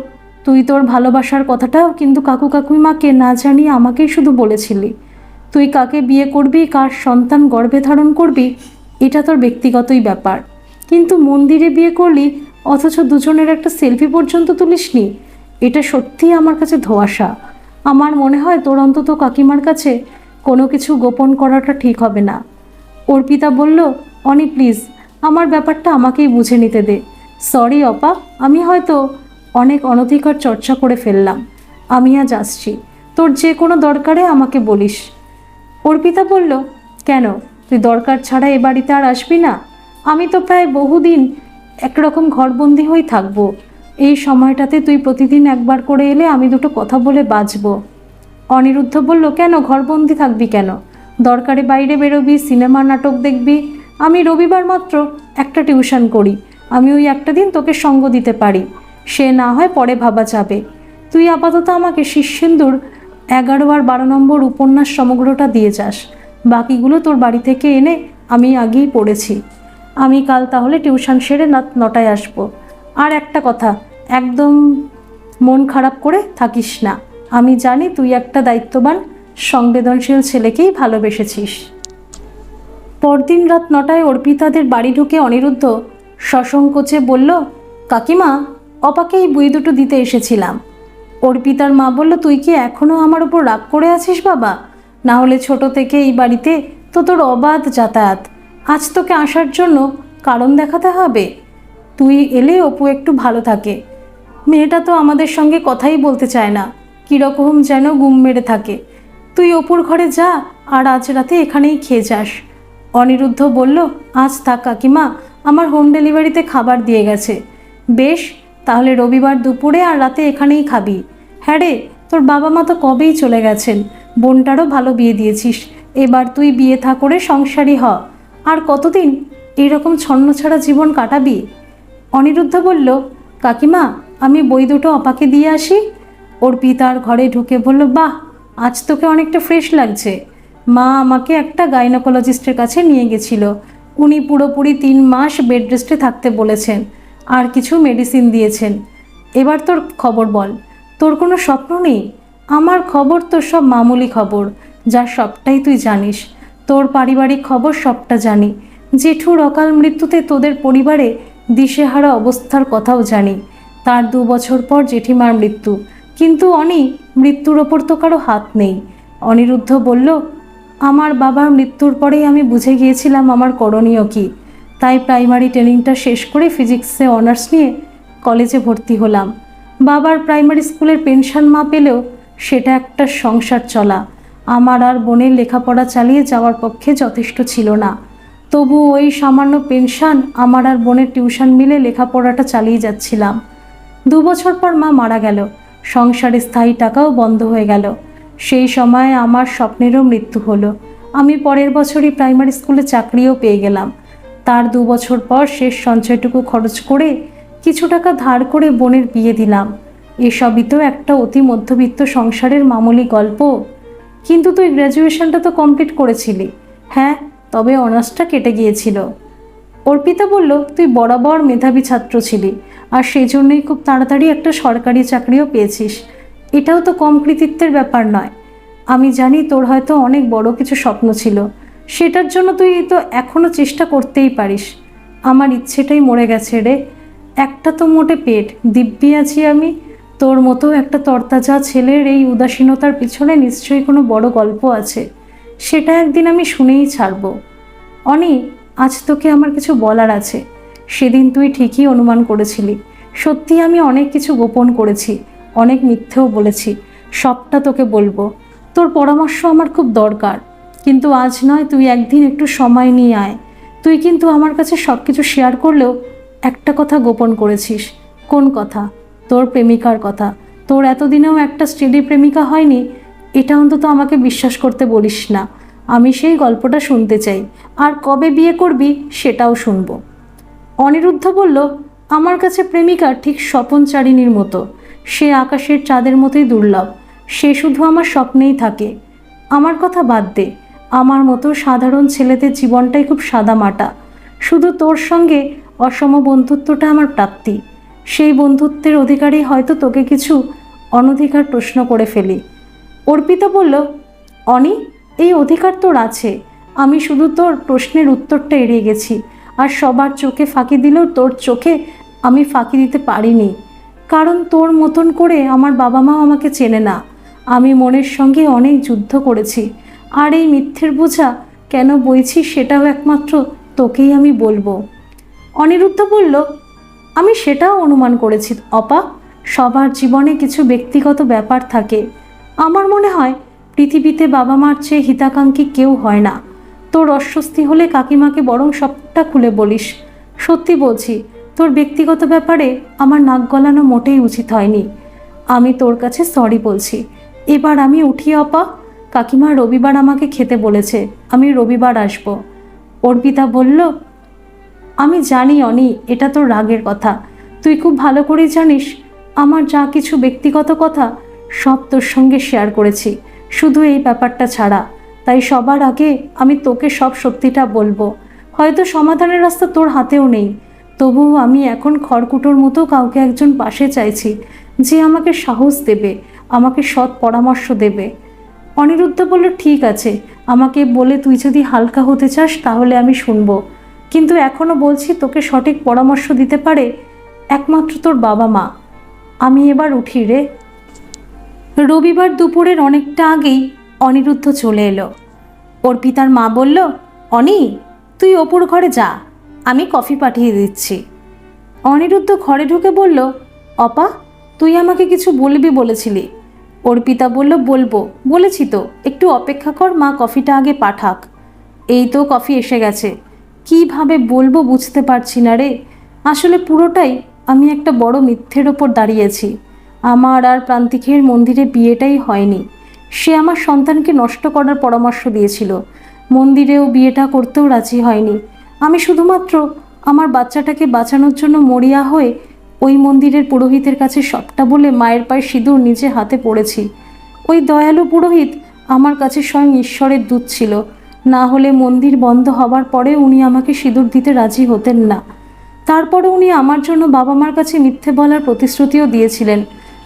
Speaker 1: তুই তোর ভালোবাসার কথাটাও কিন্তু কাকু কাকিমাকে না জানিয়ে আমাকেই শুধু বলেছিলি। তুই কাকে বিয়ে করবি, কার সন্তান গর্ভে ধারণ করবি, এটা তোর ব্যক্তিগতই ব্যাপার। কিন্তু মন্দিরে বিয়ে করলি, অথচ দুজনের একটা সেলফি পর্যন্ত তুলিসনি। এটা সত্যিই আমার কাছে ধোঁয়াশা। আমার মনে হয় তোর অন্তত কাকিমার কাছে কোনো কিছু গোপন করাটা ঠিক হবে না। অর্পিতা বলল, অনি প্লিজ, আমার ব্যাপারটা আমাকেই বুঝে নিতে দে। সরি অপা, আমি হয়তো অনেক অনধিকার চর্চা করে ফেললাম। আমি আজ আসছি, তোর যে কোনো দরকারে আমাকে বলিস। অর্পিতা বলল, কেন, তুই দরকার ছাড়া এ বাড়িতে আর আসবি না? আমি তো প্রায় বহুদিন একরকম ঘরবন্দি হয়ে থাকবো। এই সময়টাতে তুই প্রতিদিন একবার করে এলে আমি 2টো কথা বলে বাঁচব। অনিরুদ্ধ বলল, কেন ঘরবন্দি থাকবি কেন? দরকারে বাইরে বেরোবি, সিনেমা নাটক দেখবি। আমি রবিবার মাত্র একটা টিউশন করি, আমি ওই একটা দিন তোকে সঙ্গ দিতে পারি। সে না হয় পরে ভাবা যাবে। তুই আপাতত আমাকে শীর্ষেন্দুর 11 আর 12 নম্বর উপন্যাস সমগ্রটা দিয়ে যাস। বাকিগুলো তোর বাড়ি থেকে এনে আমি আগেই পড়েছি। আমি কাল তাহলে টিউশন সেরে 9টায় আসবো। আর একটা কথা, একদম মন খারাপ করে থাকিস না। আমি জানি তুই একটা দায়িত্ববান, সংবেদনশীল ছেলেকেই ভালোবেসেছিস। পরদিন রাত 9টায় অর্পিতাদের বাড়ি ঢুকে অনিরুদ্ধ সসংকোচে বলল, কাকিমা, অপাকে এই বই 2টো দিতে এসেছিলাম। অর্পিতার মা বলল, তুই কি এখনও আমার উপর রাগ করে আছিস বাবা? না হলে ছোট থেকে এই বাড়িতে তো তোর অবাধ যাতায়াত, আজ তোকে আসার জন্য কারণ দেখাতে হবে? তুই এলে অপু একটু ভালো থাকে। মেয়েটা তো আমাদের সঙ্গে কথাই বলতে চায় না, কীরকম যেন গুম মেরে থাকে। তুই অপুর ঘরে যা, আর আজ রাতে এখানেই খেয়ে যাস। অনিরুদ্ধ বলল, আজ থাক কাকিমা, আমার হোম ডেলিভারিতে খাবার দিয়ে গেছে। বেশ, তাহলে রবিবার দুপুরে আর রাতে এখানেই খাবি। হ্যাঁ রে, তোর বাবা মা তো কবেই চলে গেছেন, বোনটারও ভালো বিয়ে দিয়েছিস, এবার তুই বিয়ে থা করে সংসারী হ। আর কতদিন এইরকম ছন্নছাড়া জীবন কাটাবি? অনিরুদ্ধ বলল, কাকিমা, আমি বই দুটো অপাকে দিয়ে আসি। অর্পিতার ঘরে ঢুকে বলল, বাহ, আজ তোকে অনেকটা ফ্রেশ লাগছে। মা আমাকে একটা গাইনোকোলজিস্টের কাছে নিয়ে গেছিল। উনি পুরোপুরি 3 মাস বেড রেস্টে থাকতে বলেছেন, আর কিছু মেডিসিন দিয়েছেন। এবার তোর খবর বল, তোর কোনো স্বপ্ন নেই? আমার খবর তোর সব মামুলি খবর, যা সবটাই তুই জানিস। তোর পারিবারিক খবর সবটা জানি। জেঠুর অকাল মৃত্যুতে তোদের পরিবারে দিশেহারা অবস্থার কথাও জানি। তার 2 বছর পর জেঠিমার মৃত্যু, কিন্তু মৃত্যুর ওপর তো কারো হাত নেই। অনিরুদ্ধ বলল, আমার বাবার মৃত্যুর পরেই আমি বুঝে গিয়েছিলাম আমার করণীয় কী। তাই প্রাইমারি ট্রেনিংটা শেষ করে ফিজিক্সে অনার্স নিয়ে কলেজে ভর্তি হলাম। বাবার প্রাইমারি স্কুলের পেনশন মা পেলেও সেটা একটা সংসার চলা আমার আর বোনের লেখাপড়া চালিয়ে যাওয়ার পক্ষে যথেষ্ট ছিল না। তবু ওই সামান্য পেনশন আমার আর বোনের টিউশন মিলে লেখাপড়াটা চালিয়ে যাচ্ছিলাম। 2 বছর পর মা মারা গেল, সংসারে স্থায়ী টাকাও বন্ধ হয়ে গেল। সেই সময় আমার স্বপ্নেরও মৃত্যু হলো। আমি পরের বছরই প্রাইমারি স্কুলে চাকরিও পেয়ে গেলাম। তার 2 বছর পর শেষ সঞ্চয়টুকু খরচ করে কিছু টাকা ধার করে বোনের বিয়ে দিলাম। এসবই তো একটা অতি মধ্যবিত্ত সংসারের মামুলি গল্প। কিন্তু তুই গ্র্যাজুয়েশনটা তো কমপ্লিট করেছিলি। হ্যাঁ, তবে অনার্সটা কেটে গিয়েছিল। অর্পিতা বলল, তুই বরাবর মেধাবী ছাত্র ছিলি, আর সেই জন্যই খুব তাড়াতাড়ি একটা সরকারি চাকরিও পেয়েছিস। এটাও তো কম কৃতিত্বের ব্যাপার নয়। আমি জানি তোর হয়তো অনেক বড় কিছু স্বপ্ন ছিল, সেটার জন্য তুই তো এখনও চেষ্টা করতেই পারিস। আমার ইচ্ছেটাই মরে গেছে রে। একটা তো মোটে পেট, দিব্যি আছি আমি। তোর মতো একটা তরতাজা ছেলের এই উদাসীনতার পিছনে নিশ্চয়ই কোনো বড় গল্প আছে, সেটা একদিন আমি শুনেই ছাড়ব। অনি, আজ তোকে আমার কিছু বলার আছে। সেদিন তুই ঠিকই অনুমান করেছিলি, সত্যি আমি অনেক কিছু গোপন করেছি, অনেক মিথ্যেও বলেছি। সবটা তোকে বলবো। তোর পরামর্শ আমার খুব দরকার, কিন্তু আজ নয়, তুই একদিন একটু সময় নিয়ে আয়। তুই কিন্তু আমার কাছে সব কিছু শেয়ার করলেও একটা কথা গোপন করেছিস। কোন কথা? তোর প্রেমিকার কথা। তোর এতদিনেও একটা স্টেডি প্রেমিকা হয়নি, এটা অন্তত আমাকে বিশ্বাস করতে বলিস না। আমি সেই গল্পটা শুনতে চাই, আর কবে বিয়ে করবি সেটাও শুনব। অনিরুদ্ধ বলল, আমার কাছে প্রেমিকা ঠিক স্বপনচারিণীর মতো। সে আকাশের চাঁদের মতোই দুর্লভ। সে শুধু আমার স্বপ্নেই থাকে। আমার কথা বাদ দে, আমার মতো সাধারণ ছেলেদের জীবনটাই খুব সাদামাটা। শুধু তোর সঙ্গে অসম বন্ধুত্বটা আমার প্রাপ্তি। সেই বন্ধুত্বের অধিকারী হয়তো তোকে কিছু অনধিকার প্রশ্ন করে ফেলি। অর্পিতা বলল, অনি, এই অধিকার তোর আছে। আমি শুধু তোর প্রশ্নের উত্তরটা এড়িয়ে গেছি, আর সবার চোখে ফাঁকি দিলেও তোর চোখে আমি ফাঁকি দিতে পারিনি। কারণ তোর মতন করে আমার বাবা মাও আমাকে চেনে না। আমি মনের সঙ্গে অনেক যুদ্ধ করেছি, আর এই মিথ্যের বোঝা কেন বইছি সেটাও একমাত্র তোকেই আমি বলবো। অনিরুদ্ধ বলল, আমি সেটাও অনুমান করেছি অপা। সবার জীবনে কিছু ব্যক্তিগত ব্যাপার থাকে। আমার মনে হয় পৃথিবীতে বাবা মার চেয়ে হিতাকাঙ্ক্ষী কেউ হয় না। তোর অস্বস্তি হলে কাকিমাকে বরং সবটা খুলে বলিস। সত্যি বলছি, তোর ব্যক্তিগত ব্যাপারে আমার নাক গলানো মোটেই উচিত হয়নি। আমি তোর কাছে সরি বলছি। এবার আমি উঠি অপা। কাকিমা রবিবার আমাকে খেতে বলেছে, আমি রবিবার আসব। অর্পিতা বলল, আমি জানি অনি, এটা তোর রাগের কথা। তুই খুব ভালো করেই জানিস আমার যা কিছু ব্যক্তিগত কথা সব তোর সঙ্গে শেয়ার করেছি, শুধু এই ব্যাপারটা ছাড়া। তাই সবার আগে আমি তোকে সব সত্যিটা বলবো। হয়তো সমাধানের রাস্তা তোর হাতেও নেই, তবুও আমি এখন খড়কুটোর মতো কাউকে একজন পাশে চাইছি, যে আমাকে সাহস দেবে, আমাকে সৎ পরামর্শ দেবে। অনিরুদ্ধ বলল, ঠিক আছে, আমাকে বলে তুই যদি হালকা হতে চাস তাহলে আমি শুনবো, কিন্তু এখনও বলছি তোকে সঠিক পরামর্শ দিতে পারে একমাত্র তোর বাবা মা। আমি এবার উঠি রে। রবিবার দুপুরের অনেকটা আগেই অনিরুদ্ধ চলে এলো। অর্পিতার মা বলল, অনি, তুই ওপর ঘরে যা, আমি কফি পাঠিয়ে দিচ্ছি। অনিরুদ্ধ ঘরে ঢুকে বলল, অপা, তুই আমাকে কিছু বলবি বলেছিলি। অর্পিতা বলল, বলবো বলেছি তো, একটু অপেক্ষা কর, মা কফিটা আগে পাঠাক। এই তো কফি এসে গেছে। কিভাবে বলবো বুঝতে পারছি না রে। আসলে পুরোটাই আমি একটা বড় মিথ্যের ওপর দাঁড়িয়েছি। আমার আর প্রান্তিকের মন্দিরে বিয়েটাই হয়নি। সে আমার সন্তানকে নষ্ট করার পরামর্শ দিয়েছিল। মন্দিরেও বিয়েটা করতেও রাজি হয়নি। আমি শুধুমাত্র আমার বাচ্চাটাকে বাঁচানোর জন্য মরিয়া হয়ে ওই মন্দিরের পুরোহিতের কাছে সবটা বলে মায়ের পায়ে সিঁদুর নিজে হাতে পড়েছি। ওই দয়ালু পুরোহিত আমার কাছে স্বয়ং ঈশ্বরের দূত ছিল। না হলে মন্দির বন্ধ হবার পরে উনি আমাকে সিঁদুর দিতে রাজি হতেন না। তারপরে উনি আমার জন্য বাবা মার কাছে মিথ্যে বলার প্রতিশ্রুতিও দিয়েছিলেন।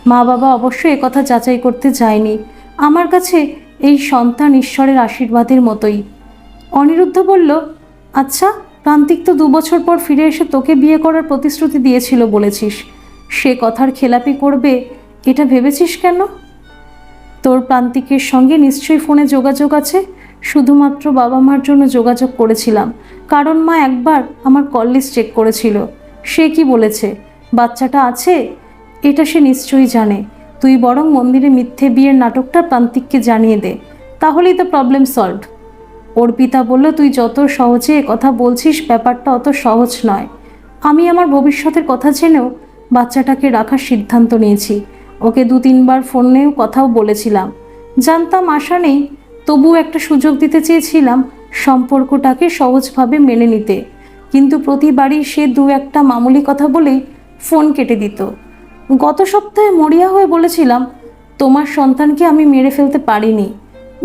Speaker 1: মা বাবা অবশ্য একথা যাচাই করতে যায়নি। আমার কাছে এই সন্তান ঈশ্বরের আশীর্বাদের মতোই। অনিরুদ্ধ বলল, আচ্ছা, প্রান্তিক তো 2 বছর পর ফিরে এসে তোকে বিয়ে করার প্রতিশ্রুতি দিয়েছিল বলেছিস। সে কথার খেলাপি করবে এটা ভেবেছিস কেন? তোর প্রান্তিকের সঙ্গে নিশ্চয়ই ফোনে যোগাযোগ আছে। শুধুমাত্র বাবা মার জন্য যোগাযোগ করেছিলাম, কারণ মা একবার আমার কল লিস্ট চেক করেছিল। সে কি বলেছে? বাচ্চাটা আছে, এটা সে নিশ্চয়ই জানে। তুই বরং মন্দিরে মিথ্যে বিয়ের নাটকটা প্রান্তিককে জানিয়ে দে, তাহলেই তো প্রবলেম সলভ। অর্পিতা বলল, তুই যত সহজে কথা বলছিস ব্যাপারটা অত সহজ নয়। আমি আমার ভবিষ্যতের কথা জেনেও বাচ্চাটাকে রাখার সিদ্ধান্ত নিয়েছি। ওকে 2-3 বার ফোনেও কথাও বলেছিলাম। জানতাম আশা নেই, তবু একটা সুযোগ দিতে চেয়েছিলাম সম্পর্কটাকে সহজভাবে মেনে নিতে। কিন্তু প্রতিবারই সে 2-1টা মামুলি কথা বলেই ফোন কেটে দিত। গত সপ্তাহে মরিয়া হয়ে বলেছিলাম, তোমার সন্তানকে আমি মেরে ফেলতে পারিনি।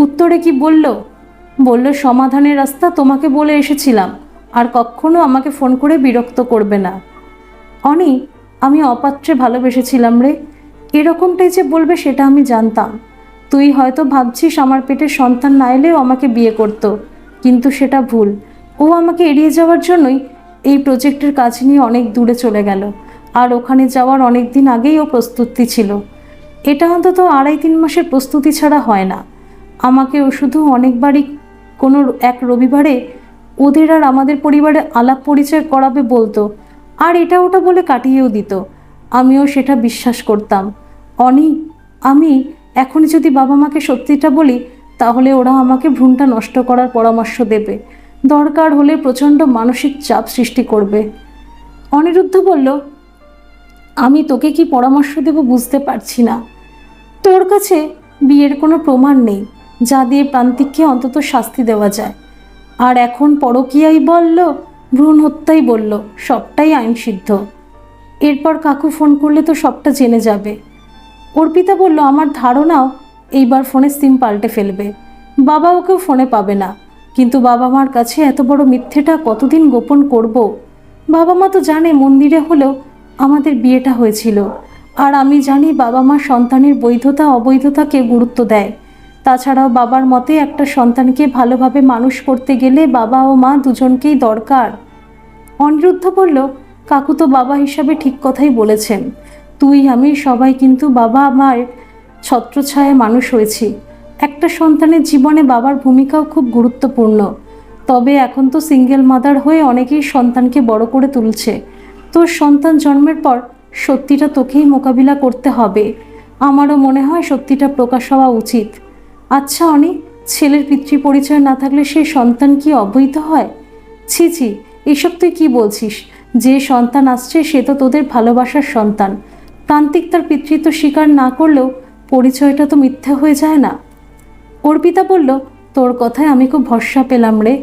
Speaker 1: উত্তরে কি বলল? বলল, সমাধানের রাস্তা তোমাকে বলে এসেছিলাম, আর কখনো আমাকে ফোন করে বিরক্ত করবে না। অনি, আমি অপাত্রে ভালোবেসেছিলাম রে। এরকমটাই যে বলবে সেটা আমি জানতাম। তুই হয়তো ভাবছিস আমার পেটের সন্তান না এলেও আমাকে বিয়ে করতো, কিন্তু সেটা ভুল। ও আমাকে এড়িয়ে যাওয়ার জন্যই এই প্রজেক্টের কাজ নিয়ে অনেক দূরে চলে গেল। আর ওখানে যাওয়ার অনেক দিন আগেই ও প্রস্তুতি ছিল। এটা অন্তত 2.5-3 মাসের প্রস্তুতি ছাড়া হয় না। আমাকে ও শুধু অনেকবারই কোনো এক রবিবারে ওদের আর আমাদের পরিবারে আলাপ পরিচয় করাবে বলতো, আর এটা ওটা বলে কাটিয়েও দিত। আমিও সেটা বিশ্বাস করতাম। অনি, আমি এখনই যদি বাবা মাকে সত্যিটা বলি তাহলে ওরা আমাকে ভ্রূণটা নষ্ট করার পরামর্শ দেবে, দরকার হলে প্রচণ্ড মানসিক চাপ সৃষ্টি করবে। অনিরুদ্ধ বলল, আমি তোকে কি পরামর্শ দেব বুঝতে পারছি না। তোর কাছে বিয়ের কোনো প্রমাণ নেই যা দিয়ে প্রান্তিককে অন্তত শাস্তি দেওয়া যায়। আর এখন পরকীয়াই বলল, ভ্রূণ হত্যাই বলল, সবটাই আইনসিদ্ধ। এরপর কাকু ফোন করলে তো সবটা জেনে যাবে। অর্পিতা বলল, আমার ধারণাও এইবার ফোনে সিম পাল্টে ফেলবে। বাবা ওকেও ফোনে পাবে না। কিন্তু বাবা মার কাছে এত বড় মিথ্যেটা কতদিন গোপন করব? বাবা মা তো জানে মন্দিরে হলেও আমাদের বিয়েটা হয়েছিল। আর আমি জানি বাবা মা সন্তানের বৈধতা অবৈধতাকে গুরুত্ব দেয়। তাছাড়াও বাবার মতে একটা সন্তানকে ভালোভাবে মানুষ করতে গেলে বাবা ও মা দুজনকেই দরকার। অনিরুদ্ধ বলল, কাকু তো বাবা হিসাবে ঠিক কথাই বলেছেন। তুই আমি সবাই কিন্তু বাবা মার ছত্রছায়ায় মানুষ হয়েছি। একটা সন্তানের জীবনে বাবার ভূমিকাও খুব গুরুত্বপূর্ণ। তবে এখন তো সিঙ্গেল মাদার হয়ে অনেকেই সন্তানকে বড় করে তুলছে। তোর সন্তান জন্মের পর সত্যিটা তোকেই মোকাবিলা করতে হবে। আমারও মনে হয় সত্যিটা প্রকাশ হওয়া উচিত। আচ্ছা অনি, ছেলের পিতৃ পরিচয় না থাকলে সে সন্তান কি অবৈধ হয়? ছি ছি, এসব তুই কি বলছিস? যে সন্তান আসছে সে তো তোদের ভালোবাসার সন্তান। প্রান্তিক তার পিতৃত্ব স্বীকার না করলেও পরিচয়টা তো মিথ্যা হয়ে যায় না। অর্পিতা বলল, তোর কথায় আমি খুব ভরসা পেলাম রে।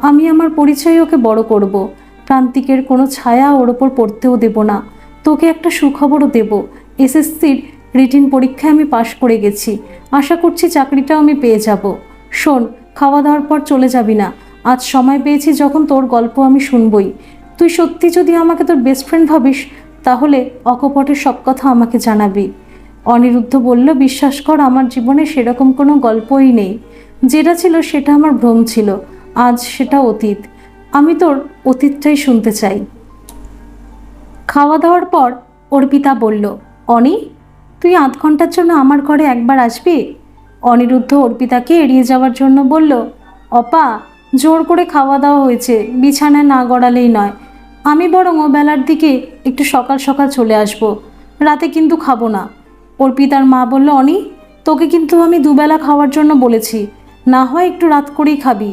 Speaker 1: আমি আমার পরিচয় ওকে বড় করব। প্রান্তিকের কোনো ছায়া ওর ওপর পড়তেও দেব না। তোকে একটা সুখবরও দেব। এসএসসির রিটিন পরীক্ষায় আমি পাশ করে গেছি। আশা করছি চাকরিটাও আমি পেয়ে যাব। শোন, খাওয়া দাওয়ার পর চলে যাবি না। আজ সময় পেয়েছি যখন তোর গল্প আমি শুনবই। তুই সত্যি যদি আমাকে তোর বেস্ট ফ্রেন্ড ভাবিস তাহলে অকপটের সব কথা আমাকে জানাবি। অনিরুদ্ধ বলল, বিশ্বাস কর, আমার জীবনে সেরকম কোনো গল্পই নেই। যেটা ছিল সেটা আমার ভ্রম ছিল। আজ সেটা অতীত। আমি তোর অতীতটাই শুনতে চাই। খাওয়া দাওয়ার পর অর্পিতা বলল, অনি, তুই 0.5 ঘন্টার জন্য আমার ঘরে একবার আসবি? অনিরুদ্ধ অর্পিতাকে এড়িয়ে যাওয়ার জন্য বলল, অপা, জোর করে খাওয়া দাওয়া হয়েছে, বিছানায় না গড়ালেই নয়। আমি বরং ও বেলার দিকে একটু সকাল সকাল চলে আসব। রাতে কিন্তু খাবো না। অর্পিতার মা বলল, অনি, তোকে কিন্তু আমি 2 বেলা খাওয়ার জন্য বলেছি। না হয় একটু রাত করেই খাবি।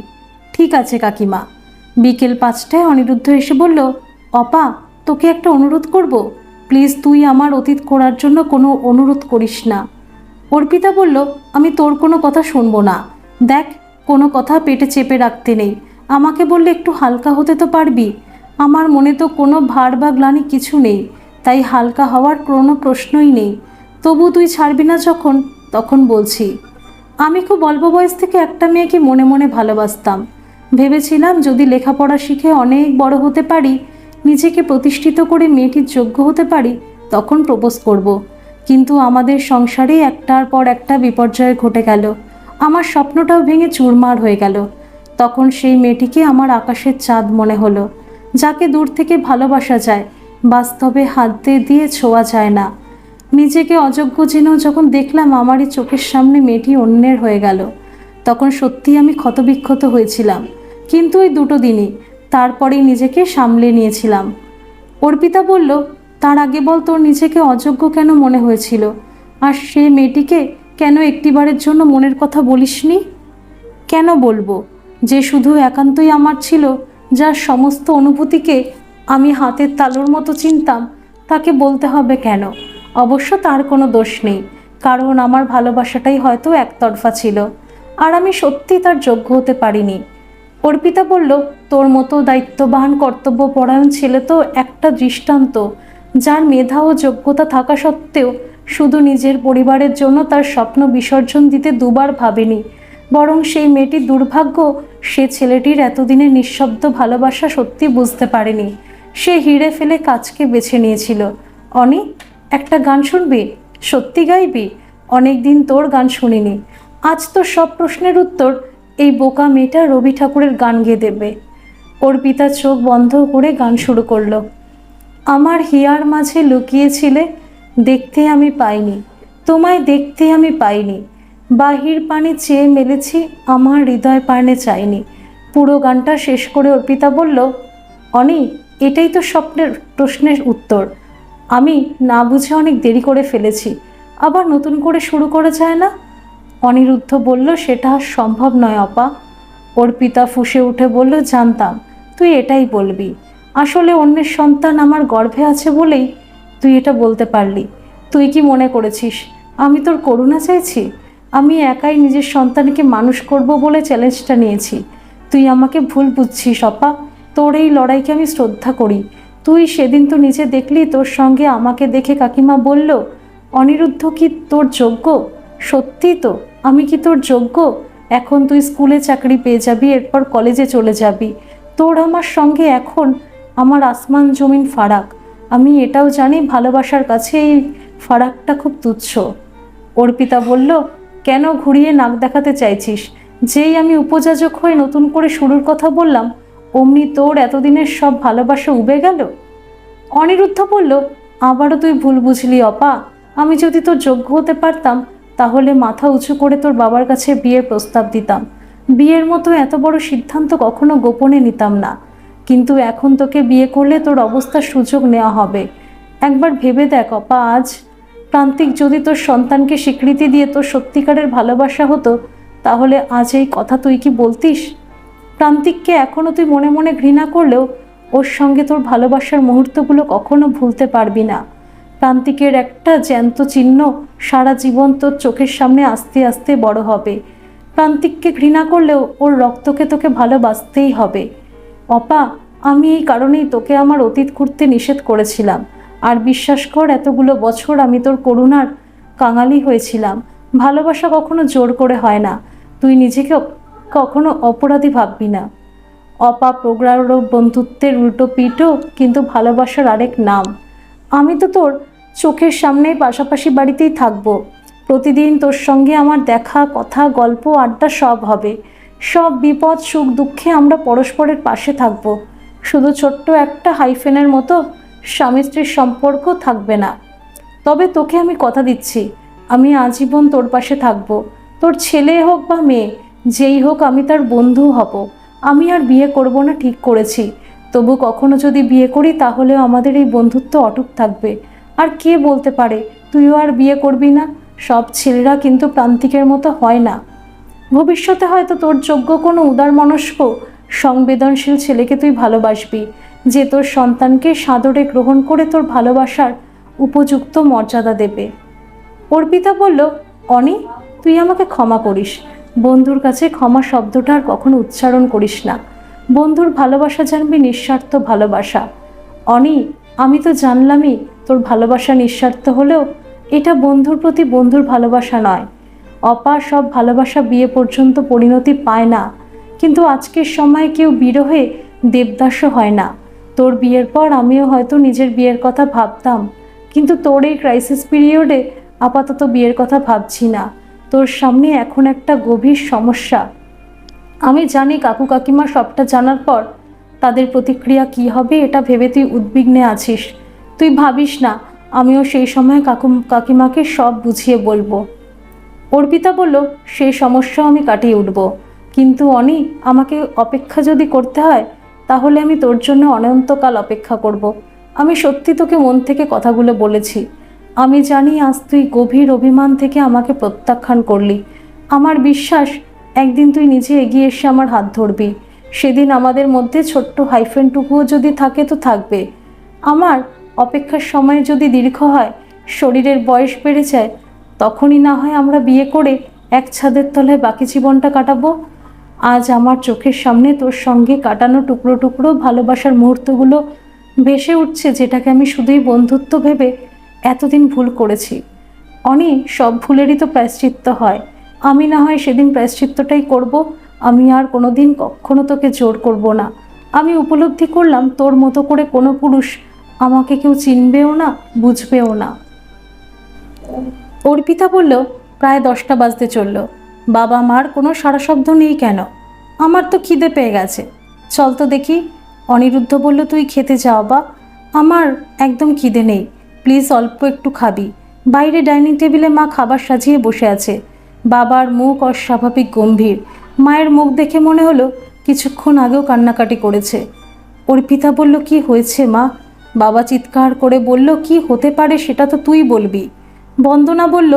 Speaker 1: ঠিক আছে কাকিমা। বিকেল 5টায় অনিরুদ্ধ এসে বলল, অপা তোকে একটা অনুরোধ করব, প্লিজ তুই আমার অতীত করার জন্য কোনো অনুরোধ করিস না। অর্পিতা বলল, আমি তোর কোনো কথা শুনবো না। দেখ, কোনো কথা পেটে চেপে রাখতে নেই, আমাকে বললে একটু হালকা হতে তো পারবি। আমার মনে তো কোনো ভার বা গ্লানি কিছু নেই, তাই হালকা হওয়ার কোনো প্রশ্নই নেই। তবু তুই ছাড়বি না যখন, তখন বলছি। আমি খুব অল্প বয়স থেকে একটা মেয়েকে মনে মনে ভালোবাসতাম। ভেবেছিলাম যদি লেখাপড়া শিখে অনেক বড় হতে পারি, নিজেকে প্রতিষ্ঠিত করে মেয়েটির যোগ্য হতে পারি, তখন প্রপোজ করব। কিন্তু আমাদের সংসারে একটার পর একটা বিপর্যয় ঘটে গেল। আমার স্বপ্নটাও ভেঙে চুরমার হয়ে গেল। তখন সেই মেয়েটিকে আমার আকাশের চাঁদ মনে হলো, যাকে দূর থেকে ভালোবাসা যায়, বাস্তবে হাত দিয়ে ছোঁয়া যায় না। নিজেকে অযোগ্য জেনেও যখন দেখলাম আমারই চোখের সামনে মেয়েটি অন্যের হয়ে গেল, তখন সত্যিই আমি ক্ষতবিক্ষত হয়েছিলাম। কিন্তু ওই 2 দিনই, তারপরেই নিজেকে সামলে নিয়েছিলাম। অর্পিতা বলল, তার আগে বল তোর নিজেকে অযোগ্য কেন মনে হয়েছিল, আর সে মেয়েটিকে কেন একটিবারের জন্য মনের কথা বলিসনি? কেন বলবো, যে শুধু একান্তই আমার ছিল, যার সমস্ত অনুভূতিকে আমি হাতের তালুর মতো চিনতাম, তাকে বলতে হবে কেন? অবশ্য তার কোনো দোষ নেই, কারণ আমার ভালোবাসাটাই হয়তো একতরফা ছিল, আর আমি সত্যি তার যোগ্য হতে পারিনি। অর্পিতা বলল, তোর মতো দায়িত্ববান কর্তব্যপরায়ণ ছেলে তো একটা দৃষ্টান্ত, যার মেধা ও যোগ্যতা থাকা সত্ত্বেও শুধু নিজের পরিবারের জন্য তার স্বপ্ন বিসর্জন দিতে দুবার ভাবেনি। বরং সেই মেয়েটির দুর্ভাগ্য, সে ছেলেটির এতদিনের নিঃশব্দ ভালোবাসা সত্যি বুঝতে পারেনি। সে হিড়ে ফেলে কাজকে বেছে নিয়েছিল। অনি, একটা গান শুনবি? সত্যি গাইবি? অনেক দিন তোর গান শুনিনি। আজ তো সব প্রশ্নের উত্তর এই বোকা মেয়েটা রবি ঠাকুরের গান গেয়ে দেবে। অর্পিতা চোখ বন্ধ করে গান শুরু করলো। আমার হিয়ার মাঝে লুকিয়েছিলে, দেখতে আমি পাইনি, তোমায় দেখতে আমি পাইনি, বাহির পানে চেয়ে মেলেছি, আমার হৃদয় পানে চাইনি। পুরো গানটা শেষ করে অর্পিতা বলল, অনি, এটাই তো স্বপ্নের প্রশ্নের উত্তর। আমি না বুঝে অনেক দেরি করে ফেলেছি, আবার নতুন করে শুরু করা যায় না? অনিরুদ্ধ বলল, সেটা আর সম্ভব নয় অপা। অর্পিতা ফুঁসে উঠে বলল, জানতাম তুই এটাই বলবি। আসলে অন্যের সন্তান আমার গর্ভে আছে বলেই তুই এটা বলতে পারলি। তুই কি মনে করেছিস আমি তোর করুণা চাইছি? আমি একাই নিজের সন্তানকে মানুষ করব বলে চ্যালেঞ্জটা নিয়েছি। তুই আমাকে ভুল বুঝছিস অপা, তোর এই লড়াইকে আমি শ্রদ্ধা করি। তুই সেদিন তো নিজে দেখলি, তোর সঙ্গে আমাকে দেখে কাকিমা বলল, অনিরুদ্ধ কি তোর যোগ্য? সত্যি তো, আমি কি তোর যোগ্য? এখন তুই স্কুলে চাকরি পেয়ে যাবি, এরপর কলেজে চলে যাবি। তোর আমার সঙ্গে এখন আমার আসমান জমিন ফারাক। আমি এটাও জানি ভালোবাসার কাছে এই ফারাকটা খুব তুচ্ছ। অর্পিতা বলল, কেন ঘুরিয়ে নাক দেখাতে চাইছিস? যেই আমি উপযাজক হয়ে নতুন করে শুরুর কথা বললাম, অমনি তোর এতদিনের সব ভালোবাসা উবে গেল? অনিরুদ্ধ বলল, আবারও তুই ভুল বুঝলি অপা। আমি যদি তোর যোগ্য হতে পারতাম, তাহলে মাথা উঁচু করে তোর বাবার কাছে বিয়ের প্রস্তাব দিতাম। বিয়ের মতো এত বড় সিদ্ধান্ত কখনো গোপনে নিতাম না। কিন্তু এখন তোকে বিয়ে করলে তোর অবস্থার সুযোগ নেওয়া হবে। একবার ভেবে দেখ অপা, আজ প্রান্তিক যদি তোর সন্তানকে স্বীকৃতি দিয়ে তোর সত্যিকারের ভালোবাসা হতো, তাহলে আজ এই কথা তুই কি বলতিস? প্রান্তিককে এখনও তুই মনে মনে ঘৃণা করলেও ওর সঙ্গে তোর ভালোবাসার মুহূর্তগুলো কখনো ভুলতে পারবি না। প্রান্তিকের একটা জ্যান্ত চিহ্ন সারা জীবন তোর চোখের সামনে আস্তে আস্তে বড় হবে। প্রান্তিককে ঘৃণা করলেও ওর রক্তকে তোকে ভালোবাসতেই হবে। অপা, আমি এই কারণেই তোকে আমার অতীত করতে নিষেধ করেছিলাম। আর বিশ্বাস কর, এতগুলো বছর আমি তোর করুণার কাঙালি হয়েছিলাম। ভালোবাসা কখনো জোর করে হয় না। তুই নিজেকে কখনো অপরাধী ভাববি না। অপা, প্রগাঢ় বন্ধুত্বের উল্টো পিঠও কিন্তু ভালোবাসার আরেক নাম। আমি তো তোর চোখের সামনেই পাশাপাশি বাড়িতেই থাকবো। প্রতিদিন তোর সঙ্গে আমার দেখা, কথা, গল্প, আড্ডা সব হবে। সব বিপদ সুখ দুঃখে আমরা পরস্পরের পাশে থাকব। শুধু ছোট্ট একটা হাইফেনের মতো স্বামী স্ত্রীর সম্পর্ক থাকবে না। তবে তোকে আমি কথা দিচ্ছি, আমি আজীবন তোর পাশে থাকব। তোর ছেলে হোক বা মেয়ে, যেই হোক, আমি তার বন্ধু হব। আমি আর বিয়ে করব না ঠিক করেছি। তবু কখনো যদি বিয়ে করি, তাহলেও আমাদের এই বন্ধুত্ব অটুট থাকবে। আর কে বলতে পারে তুইও আর বিয়ে করবি না? সব ছেলেরা কিন্তু প্রান্তিকের মতো হয় না। ভবিষ্যতে হয়তো তোর যোগ্য কোনো উদারমনস্ক সংবেদনশীল ছেলেকে তুই ভালোবাসবি, যে তোর সন্তানকে সাদরে গ্রহণ করে তোর ভালোবাসার উপযুক্ত মর্যাদা দেবে। অর্পিতা বলল, অনি, তুই আমাকে ক্ষমা করিস। বন্ধুর কাছে ক্ষমা শব্দটা আর কখনো উচ্চারণ করিস না। বন্ধুর ভালোবাসা জানবি নিঃস্বার্থ ভালোবাসা। অনি, আমি তো জানলামই তোর ভালোবাসা নিঃস্বার্থ হলেও এটা বন্ধুর প্রতি বন্ধুর ভালোবাসা নয়। অপার সব ভালোবাসা বিয়ে পর্যন্ত পরিণতি পায় না, কিন্তু আজকের সময় কেউ বিরহে দেবদাসও হয় না। তোর বিয়ের পর আমিও হয়তো নিজের বিয়ের কথা ভাবতাম, কিন্তু তোর এই ক্রাইসিস পিরিয়ডে আপাতত বিয়ের কথা ভাবছি না। তোর সামনে এখন একটা গভীর সমস্যা। আমি জানি কাকু কাকিমা সবটা জানার পর তাদের প্রতিক্রিয়া কি হবে, এটা ভেবে তুই উদ্বিগ্নে আছিস। তুই ভাবিস না, আমিও সেই সময় কাকিমাকে সব বুঝিয়ে বলবো। অর্পিতা বলল, সেই সমস্যাও আমি কাটিয়ে উঠব, কিন্তু অনি, আমাকে অপেক্ষা যদি করতে হয় তাহলে আমি তোর জন্য অনন্তকাল অপেক্ষা করব। আমি সত্যি তোকে মন থেকে কথাগুলো বলেছি। আমি জানি আজ তুই গভীর অভিমান থেকে আমাকে প্রত্যাখ্যান করলি। আমার বিশ্বাস একদিন তুই নিজে এগিয়ে এসে আমার হাত ধরবি। সেদিন আমাদের মধ্যে ছোট্ট হাইফেনটুকুও যদি থাকে তো থাকবে। আমার অপেক্ষার সময় যদি দীর্ঘ হয়, শরীরের বয়স বেড়ে যায়, তখনই না হয় আমরা বিয়ে করে এক ছাদের তলায় বাকি জীবনটা কাটাবো। আজ আমার চোখের সামনে তোর সঙ্গে কাটানো টুকরো টুকরো ভালোবাসার মুহূর্তগুলো ভেসে উঠছে, যেটাকে আমি শুধুই বন্ধুত্ব ভেবে এতদিন ভুল করেছি। অনি, সব ভুলেরই তো প্রায়শ্চিত্ত হয়। আমি না হয় সেদিন প্রায়শ্চিত্তটাই করব। আমি আর কোনোদিন কখনো তোকে জোর করব না। আমি উপলব্ধি করলাম তোর মতো করে কোনো পুরুষ আমাকে কেউ চিনবেও না, বুঝবেও না। অর্পিতা বলল, প্রায় 10টা বাজতে চলল। বাবা মার কোনো সাড়া শব্দ নেই কেন? আমার তো খিদে পেয়ে গেছে, চল তো দেখি। অনিরুদ্ধ বলল, তুই খেতে যাও বা। আমার একদম খিদে নেই, প্লিজ অল্প একটু খাবি। বাইরে ডাইনিং টেবিলে মা খাবার সাজিয়ে বসে আছে। বাবার মুখ অস্বাভাবিক গম্ভীর। মায়ের মুখ দেখে মনে হলো কিছুক্ষণ আগেও কান্নাকাটি করেছে। অর্পিতা বলল, কি হয়েছে মা? বাবা চিৎকার করে বলল, কি হতে পারে সেটা তো তুই বলবি। বন্দনা বলল,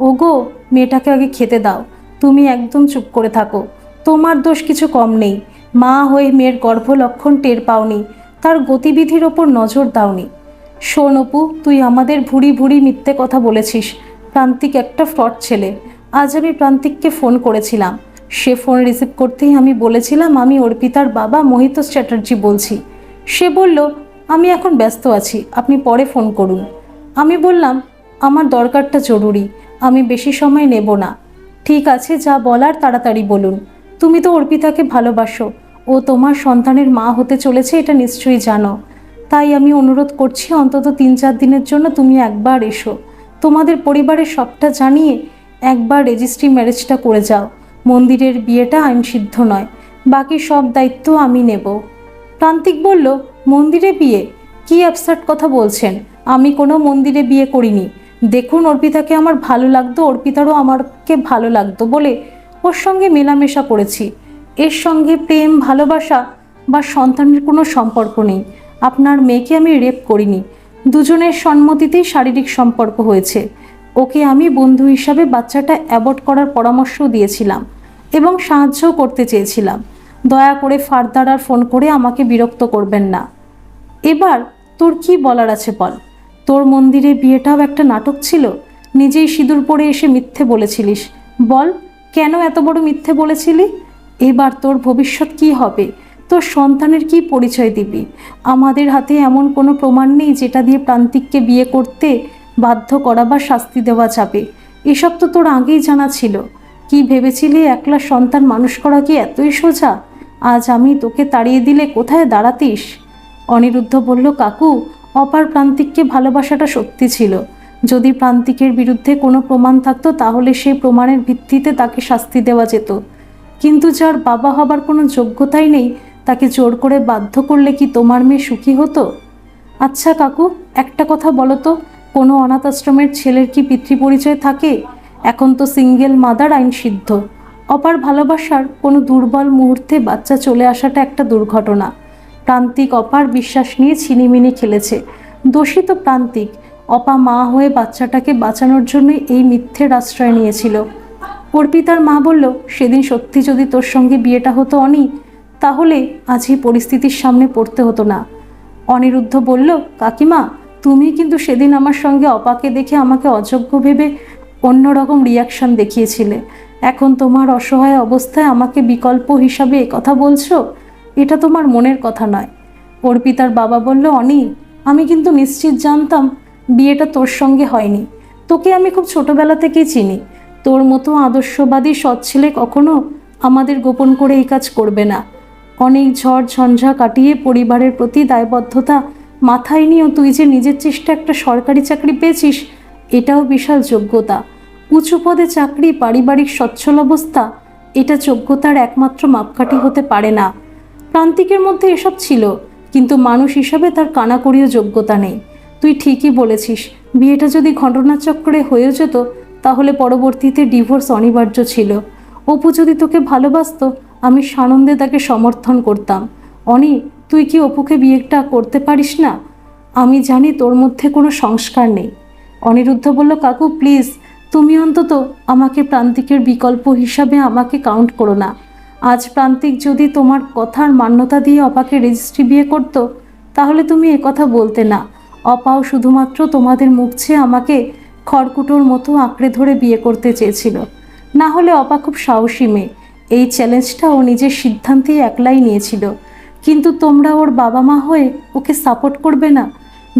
Speaker 1: ওগো, মেয়েটাকে আগে খেতে দাও। তুমি একদম চুপ করে থাকো, তোমার দোষ কিছু কম নেই। মা হয়ে মেয়ের গর্ভলক্ষণ টের পাওনি, তার গতিবিধির ওপর নজর দাওনি। শোন অপু, তুই আমাদের ভুড়ি ভুড়ি মিথ্যে কথা বলেছিস। প্রান্তিক একটা ফ্রড ছেলে। আজ আমি প্রান্তিককে ফোন করেছিলাম। সে ফোন রিসিভ করতেই আমি বলেছিলাম আমি অর্পিতার বাবা মোহিতোষ চ্যাটার্জি বলছি। সে বলল, আমি এখন ব্যস্ত আছি, আপনি পরে ফোন করুন। আমি বললাম, আমার দরকারটা জরুরি, আমি বেশি সময় নেব না। ঠিক আছে, যা বলার তাড়াতাড়ি বলুন। তুমি তো অর্পিতাকে ভালোবাসো, ও তোমার সন্তানের মা হতে চলেছে, এটা নিশ্চয়ই জানো। তাই আমি অনুরোধ করছি, অন্তত 3-4 দিনের জন্য তুমি একবার এসো। তোমাদের পরিবারের সবটা জানিয়ে একবার রেজিস্ট্রি ম্যারেজটা করে যাও। মন্দিরের বিয়েটা আইনসিদ্ধ নয়, বাকি সব দায়িত্ব আমি নেব। প্রান্তিক বলল, মন্দিরে বিয়ে? কি অ্যাবসার্ড কথা বলছেন? আমি কোনো মন্দিরে বিয়ে করিনি। দেখুন, অর্পিতাকে আমার ভালো লাগতো, অর্পিতারও আমাকে ভালো লাগতো বলে ওর সঙ্গে মেলামেশা করেছি। এর সঙ্গে প্রেম, ভালোবাসা বা সন্তানের কোনো সম্পর্ক নেই। আপনার মেয়েকে আমি রেপ করিনি, দুজনের সম্মতিতেই শারীরিক সম্পর্ক হয়েছে। ওকে আমি বন্ধু হিসাবে বাচ্চাটা অ্যাবর্ট করার পরামর্শও দিয়েছিলাম এবং সাহায্যও করতে চেয়েছিলাম। দয়া করে ফার্দার আর ফোন করে আমাকে বিরক্ত করবেন না। এবার তোর কি বলার আছে বল। তোর মন্দিরে বিয়েটাও একটা নাটক ছিল। নিজেই সিঁদুর পরে এসে মিথ্যে বলেছিলিস। বল, কেন এত বড় মিথ্যে বলেছিলি? এবার তোর ভবিষ্যৎ কি হবে? তোর সন্তানের কি পরিচয় দিবি? আমাদের হাতে এমন কোনো প্রমাণ নেই যেটা দিয়ে প্রান্তিককে বিয়ে করতে বাধ্য করা বা শাস্তি দেওয়া যাবে। এসব তো তোর আগেই জানা ছিল। কি ভেবেছিলি একলা সন্তান মানুষ করা কি এতই সোজা? আজ আমি তোকে তাড়িয়ে দিলে কোথায় দাঁড়াতিস? অনিরুদ্ধ বলল, কাকু, অপার প্রান্তিককে ভালোবাসাটা সত্যি ছিল। যদি প্রান্তিকের বিরুদ্ধে কোনো প্রমাণ থাকতো তাহলে সেই প্রমাণের ভিত্তিতে তাকে শাস্তি দেওয়া যেত, কিন্তু যার বাবা হবার কোনো যোগ্যতাই নেই তাকে জোর করে বাধ্য করলে কি তোমার মেয়ে সুখী হতো? আচ্ছা কাকু, একটা কথা বলো তো, কোনো অনাথ আশ্রমের ছেলের কি পিতৃপরিচয় থাকে? এখন তো সিঙ্গেল মাদার আইন সিদ্ধ। অপার ভালোবাসার কোনো দুর্বল মুহূর্তে বাচ্চা চলে আসাটা একটা দুর্ঘটনা। প্রান্তিক অপার বিশ্বাস নিয়ে ছিনিমিনি খেলেছে। দোষী তো প্রান্তিক। অপা মা হয়ে বাচ্চাটাকে বাঁচানোর জন্য এই মিথ্যের আশ্রয় নিয়েছিল। অর্পিতার মা বলল, সেদিন সত্যি যদি তোর সঙ্গে বিয়েটা হতো অনি, তাহলে আজ এই পরিস্থিতির সামনে পড়তে হতো না। অনিরুদ্ধ বলল, কাকিমা তুমি কিন্তু সেদিন আমার সঙ্গে অপাকে দেখে আমাকে অযোগ্য ভেবে অন্যরকম রিয়াকশন দেখিয়েছিলে। এখন তোমার অসহায় অবস্থায় আমাকে বিকল্প হিসাবে কথা বলছো, এটা তোমার মনের কথা নয়। অর্পিতার বাবা বলল, অনি আমি কিন্তু নিশ্চিত জানতাম বিয়েটা তোর সঙ্গে হয়নি। তোকে আমি খুব ছোটবেলা থেকেই চিনি। তোর মতো আদর্শবাদী সৎ ছেলে কখনো আমাদের গোপন করে এই কাজ করবে না। অনেক ঝড় ঝঞ্ঝা কাটিয়ে পরিবারের প্রতি দায়বদ্ধতা মাথায় নিয়েও তুই যে নিজের চেষ্টা একটা সরকারি চাকরি পেয়েছিস, এটাও বিশাল যোগ্যতা। উঁচু পদে চাকরি, পারিবারিক সচ্ছল অবস্থা, এটা যোগ্যতার একমাত্র মাপকাঠি হতে পারে না। প্রান্তিকের মধ্যে এসব ছিল, কিন্তু মানুষ হিসাবে তার কানাকড়িও যোগ্যতা নেই। তুই ঠিকই বলেছিস, বিয়েটা যদি ঘটনাচক্রে হয়ে যেত তাহলে পরবর্তীতে ডিভোর্স অনিবার্য ছিল। অপু যদি তোকে ভালোবাসতো, আমি সানন্দে তাকে সমর্থন করতাম। অনি তুই কি অপুকে বিয়েটা করতে পারিস না? আমি জানি তোর মধ্যে কোনো সংস্কার নেই। অনিরুদ্ধ বলল, কাকু প্লিজ, তুমি অন্তত আমাকে প্রান্তিকের বিকল্প হিসাবে আমাকে কাউন্ট করো না। আজ প্রান্তিক যদি তোমার কথার মান্যতা দিয়ে অপাকে রেজিস্ট্রি বিয়ে করতো, তাহলে তুমি কথা বলতে না। অপাও শুধুমাত্র তোমাদের মুখ চেয়ে আমাকে খড়কুটোর মতো আঁকড়ে ধরে বিয়ে করতে চেয়েছিল। না হলে অপা খুব সাহসী মেয়ে, এই চ্যালেঞ্জটা ও নিজের সিদ্ধান্তেই একলাই নিয়েছিল। কিন্তু তোমরা ওর বাবা মা হয়ে ওকে সাপোর্ট করবে না?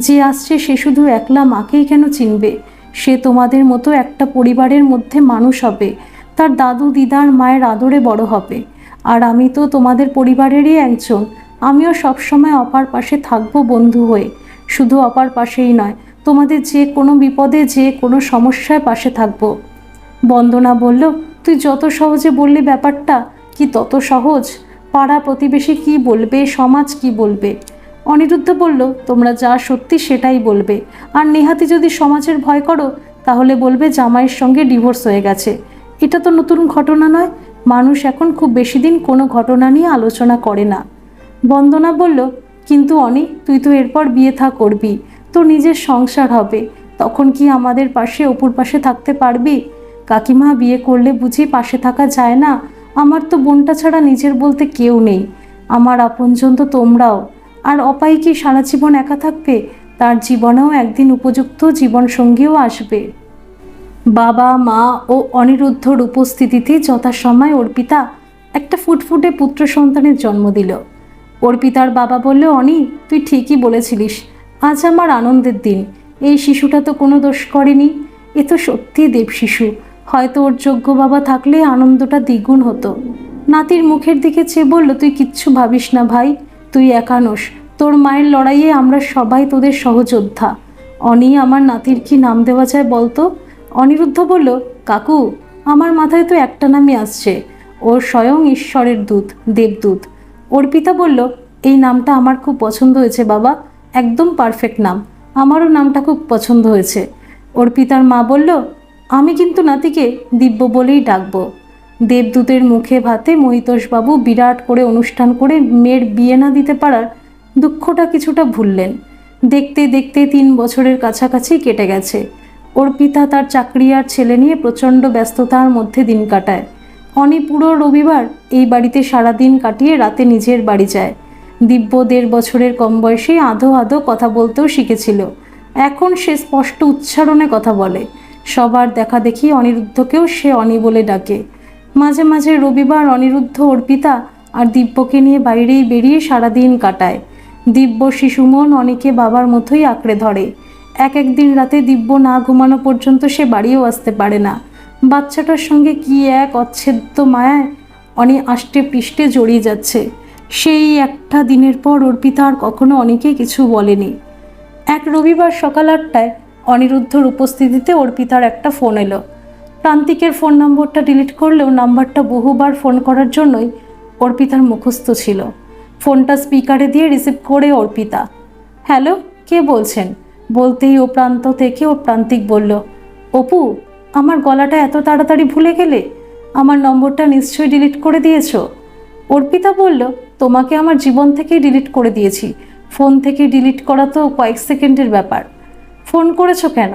Speaker 1: যে আসছে সে শুধু একলা মাকেই কেন চিনবে? সে তোমাদের মতো একটা পরিবারের মধ্যে মানুষ হবে, তার দাদু দিদার মায়ের আদরে বড় হবে। আর আমি তো তোমাদের পরিবারেরই একজন। আমিও সবসময় অপার পাশে থাকবো বন্ধু হয়ে। শুধু অপার পাশেই নয়, তোমাদের যে কোনো বিপদে যে কোনো সমস্যায় পাশে থাকবো। বন্দনা বলল, তুই যত সহজে বললি ব্যাপারটা কি তত সহজ? পাড়া প্রতিবেশী কি বলবে, সমাজ কি বলবে? অনিরুদ্ধ বলল, তোমরা যা সত্যি সেটাই বলবে। আর নেহাতি যদি সমাজের ভয় করো, তাহলে বলবে জামাইয়ের সঙ্গে ডিভোর্স হয়ে গেছে। এটা তো নতুন ঘটনা নয়। মানুষ এখন খুব বেশি দিন কোনো ঘটনা নিয়ে আলোচনা করে না। বন্দনা বলল, কিন্তু অনি তুই তো এরপর বিয়ে করবি, তো নিজের সংসার হবে, তখন কি আমাদের পাশে অপুর পাশে থাকতে পারবি? কাকিমা বিয়ে করলে বুঝি পাশে থাকা যায় না? আমার তো বোনটা ছাড়া নিজের বলতে কেউ নেই। আমার আপনজন তো তোমরাও। আর অপাই কি সারা জীবন একা থাকবে? তার জীবনেও একদিন উপযুক্ত জীবনসঙ্গীও আসবে। বাবা মা ও অনিরুদ্ধর উপস্থিতিতে যথাসময় অর্পিতা একটা ফুটফুটে পুত্র সন্তানের জন্ম দিল। অর্পিতার বাবা বলল, অনি তুই ঠিকই বলেছিলিস, আজ আমার আনন্দের দিন। এই শিশুটা তো কোনো দোষ করেনি, এ তো সত্যিই দেব শিশু। হয়তো ওর যোগ্য বাবা থাকলে আনন্দটা দ্বিগুণ হতো। নাতির মুখের দিকে চেয়ে বলল, তুই কিচ্ছু ভাবিস না ভাই, তুই একা নোস। তোর মায়ের লড়াইয়ে আমরা সবাই তোদের সহযোদ্ধা। অনি আমার নাতির কি নাম দেওয়া যায় বলতো? অনিরুদ্ধ বলল, কাকু আমার মাথায় তো একটা নামই আসছে, ওর স্বয়ং ঈশ্বরের দূত, দেবদূত। অর্পিতা বলল, এই নামটা আমার খুব পছন্দ হয়েছে বাবা, একদম পারফেক্ট নাম। আমারও নামটা খুব পছন্দ হয়েছে। অর্পিতার মা বলল, আমি কিন্তু নাতিকে দিব্য বলেই ডাকবো। দেবদূতের মুখে ভাতে মহিতোষবাবু বিরাট করে অনুষ্ঠান করে মেয়ের বিয়ে না দিতে পারার দুঃখটা কিছুটা ভুললেন। দেখতে দেখতে 3 বছরের কাছাকাছি কেটে গেছে। অর্পিতা তার চাকরি আর ছেলে নিয়ে প্রচণ্ড ব্যস্ততার মধ্যে দিন কাটায়। অনি পুরো রবিবার এই বাড়িতে সারাদিন কাটিয়ে রাতে নিজের বাড়ি যায়। দিব্য 1.5 বছরের কম বয়সে আধো আধো কথা বলতেও শিখেছিল। এখন সে স্পষ্ট উচ্চারণে কথা বলে। সবার দেখা দেখি অনিরুদ্ধকেও সে অনি বলে ডাকে। মাঝে মাঝে রবিবার অনিরুদ্ধ অর্পিতা আর দিব্যকে নিয়ে বাইরেই বেরিয়ে সারাদিন কাটায়। দিব্য শিশুমন অনিকে বাবার মতোই আঁকড়ে ধরে। একদিন রাতে দিব্য না ঘুমানো পর্যন্ত সে বাড়িও আসতে পারে না। বাচ্চাটার সঙ্গে কি এক অচ্ছেদ্য মায়ায় অনি আষ্টে পৃষ্ঠে জড়িয়ে যাচ্ছে। সেই একটা দিনের পর অর্পিতা আর কখনো অনিকে কিছু বলেনি। এক রবিবার সকাল 8টায় অনিরুদ্ধর উপস্থিতিতে অর্পিতার একটা ফোন এলো। প্রান্তিকের ফোন নম্বরটা ডিলিট করলেও নাম্বারটা বহুবার ফোন করার জন্যই অর্পিতার মুখস্থ ছিল। ফোনটা স্পিকারে দিয়ে রিসিভ করে অর্পিতা, হ্যালো, কে বলছেন? বলতেই ও প্রান্ত থেকে প্রান্তিক বলল, অপু আমার গলাটা এত তাড়াতাড়ি ভুলে গেলে? আমার নম্বরটা নিশ্চয়ই ডিলিট করে দিয়েছো। অর্পিতা বলল, তোমাকে আমার জীবন থেকেই ডিলিট করে দিয়েছি। ফোন থেকে ডিলিট করা তো কয়েক সেকেন্ডের ব্যাপার। ফোন করেছো কেন?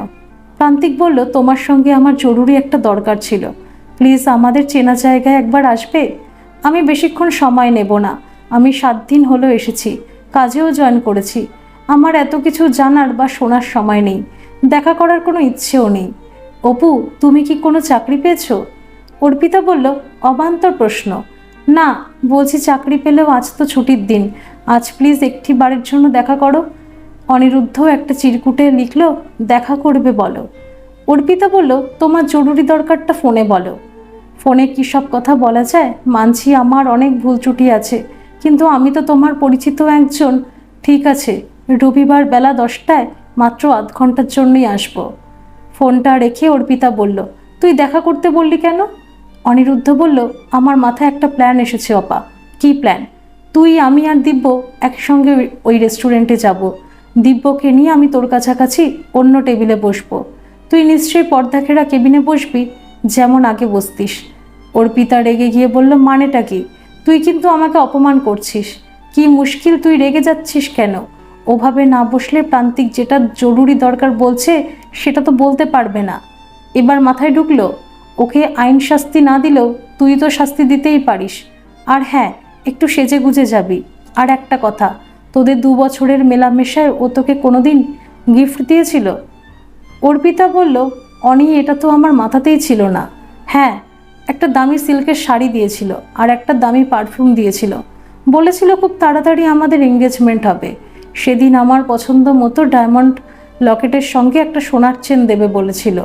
Speaker 1: প্রান্তিক বলল, তোমার সঙ্গে আমার জরুরি একটা দরকার ছিল। প্লিজ আমাদের চেনা জায়গায় একবার আসবে? আমি বেশিক্ষণ সময় নেব না। আমি 7 দিন হলো এসেছি, কাজেও জয়েন করেছি। আমার এত কিছু জানার বা শোনার সময় নেই, দেখা করার কোনো ইচ্ছেও নেই। অপু, তুমি কি কোনো চাকরি পেয়েছো? অর্পিতা বলল, অবান্তর প্রশ্ন। না, বলছি চাকরি পেলেও আজ তো ছুটির দিন, আজ প্লিজ একটি বারের জন্য দেখা করো। অনিরুদ্ধ একটা চিরকুটে লিখল, দেখা করবে বলো। অর্পিতা বলল, তোমার জরুরি দরকারটা ফোনে বলো। ফোনে কী সব কথা বলা যায়? মানছি আমার অনেক ভুল ত্রুটি আছে, কিন্তু আমি তো তোমার পরিচিত একজন। ঠিক আছে, রবিবার বেলা 10টায়, মাত্র আধ ঘন্টার জন্যই আসবো। ফোনটা রেখে অর্পিতা বলল, তুই দেখা করতে বললি কেন? অনিরুদ্ধ বলল, আমার মাথায় একটা প্ল্যান এসেছে অপা। কী প্ল্যান? তুই, আমি আর দিব্য একসঙ্গে ওই রেস্টুরেন্টে যাব। দিব্যকে নিয়ে আমি তোর কাছাকাছি অন্য টেবিলে বসবো। তুই নিশ্চয়ই পর্দা ঘেরা কেবিনে বসবি, যেমন আগে বসতিস। অর্পিতা রেগে গিয়ে বলল, মানেটা কি? তুই কিন্তু আমাকে অপমান করছিস। কি মুশকিল, তুই রেগে যাচ্ছিস কেন? ওভাবে না বসলে প্রান্তিক যেটা জরুরি দরকার বলছে সেটা তো বলতে পারবে না। এবার মাথায় ঢুকলো, ওকে আইন শাস্তি না দিলেও তুই তো শাস্তি দিতেই পারিস। আর হ্যাঁ, একটু সেজে গুজে যাবি। আর একটা কথা, তোদের 2 বছরের মেলামেশায় ও তোকে কোনোদিন গিফট দিয়েছিল? অর্পিতা বলল, অনি, এটা তো আমার মাথাতেই ছিল না। হ্যাঁ, একটা দামি সিল্কের শাড়ি দিয়েছিল আর একটা দামি পারফিউম দিয়েছিল। বলেছিল খুব তাড়াতাড়ি আমাদের এঙ্গেজমেন্ট হবে। সেদিন আমার পছন্দ মতো ডায়মন্ড লকেটের সঙ্গে একটা সোনার চেন দেবে বলেছিল।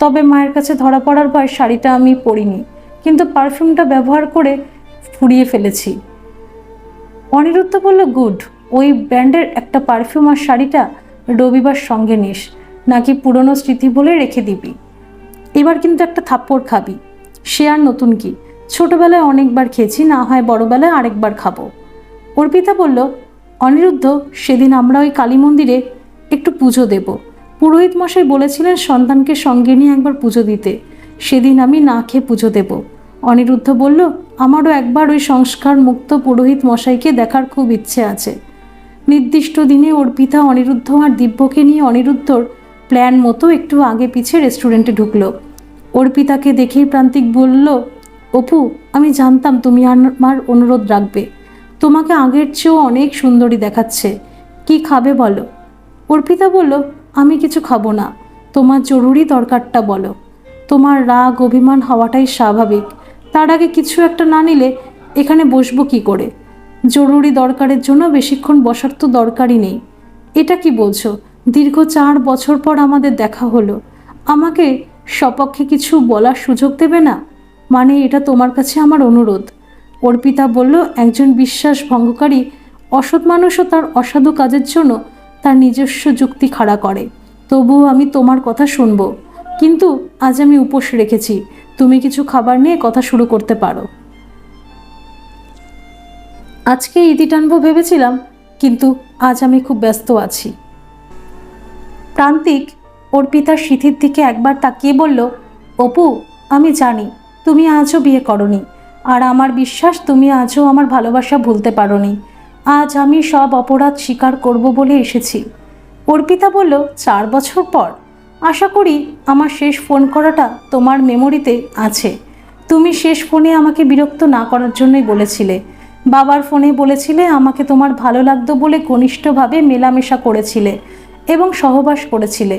Speaker 1: তবে মায়ের কাছে ধরা পড়ার ভয় শাড়িটা আমি পরিনি, কিন্তু পারফিউমটা ব্যবহার করে ফুরিয়ে ফেলেছি। অনিরুদ্ধ বলল, গুড। ওই ব্র্যান্ডের একটা পারফিউম আর শাড়িটা রবিবার সঙ্গে নিস, নাকি পুরনো স্মৃতি বলে রেখে দিবি? এবার কিন্তু একটা থাপ্পড় খাবি। সে আর নতুন কি, ছোটবেলায় অনেকবার খেয়েছি, না হয় বড়বেলায় আরেকবার খাবো। অর্পিতা বলল, অনিরুদ্ধ, সেদিন আমরা ওই কালী মন্দিরে একটু পুজো দেব। পুরোহিত মশাই বলেছিলেন সন্তানকে সঙ্গে নিয়ে একবার পুজো দিতে। সেদিন আমি না খেয়ে পুজো দেব। অনিরুদ্ধ বলল, আমারও একবার ওই সংস্কার মুক্ত পুরোহিত মশাইকে দেখার খুব ইচ্ছে আছে। নির্দিষ্ট দিনে অর্পিতা, অনিরুদ্ধ আর দিব্যকে নিয়ে অনিরুদ্ধর প্ল্যান মতো একটু আগে পিছে রেস্টুরেন্টে ঢুকলো। অর্পিতাকে দেখেই প্রান্তিক বলল, অপু, আমি জানতাম তুমি আমার অনুরোধ রাখবে। তোমাকে আগের চেয়েও অনেক সুন্দরী দেখাচ্ছে। কি খাবে বলো? অর্পিতা বলল, আমি কিছু খাবো না, তোমার জরুরি দরকারটা বলো। তোমার রাগ অভিমান হওয়াটাই স্বাভাবিক। তার আগে কিছু একটা না নিলে এখানে বসবো কি করে? জরুরি দরকারের জন্য বেশিক্ষণ বসার তো দরকারই নেই। এটা কি বলছো? দীর্ঘ 4 বছর পর আমাদের দেখা হলো, আমাকে সপক্ষে কিছু বলার সুযোগ দেবে না? মানে এটা তোমার কাছে আমার অনুরোধ। অর্পিতা বলল, একজন বিশ্বাস ভঙ্গকারী অসৎ মানুষও তার অসাধু কাজের জন্য তার নিজস্ব যুক্তি খাড়া করে। তবুও আমি তোমার কথা শুনবো, কিন্তু আজ আমি উপোস রেখেছি। তুমি কিছু খাবার নিয়ে কথা শুরু করতে পারো। আজকে ইতি টানবো ভেবেছিলাম, কিন্তু আজ আমি খুব ব্যস্ত আছি। প্রান্তিক অর্পিতার সিঁথির দিকে একবার তাকিয়ে বলল, অপু, আমি জানি তুমি আজও বিয়ে করনি, আর আমার বিশ্বাস তুমি আজও আমার ভালোবাসা ভুলতে পারোনি। আজ আমি সব অপরাধ স্বীকার করব বলে এসেছি। অর্পিতা বলল, 4 বছর পর? আশা করি আমার শেষ ফোন করাটা তোমার মেমোরিতে আছে। তুমি শেষ ফোনে আমাকে বিরক্ত না করার জন্যই বলেছিলে। বাবার ফোনে বলেছিলে আমাকে তোমার ভালো লাগতো বলে ঘনিষ্ঠভাবে মেলামেশা করেছিলে এবং সহবাস করেছিলে।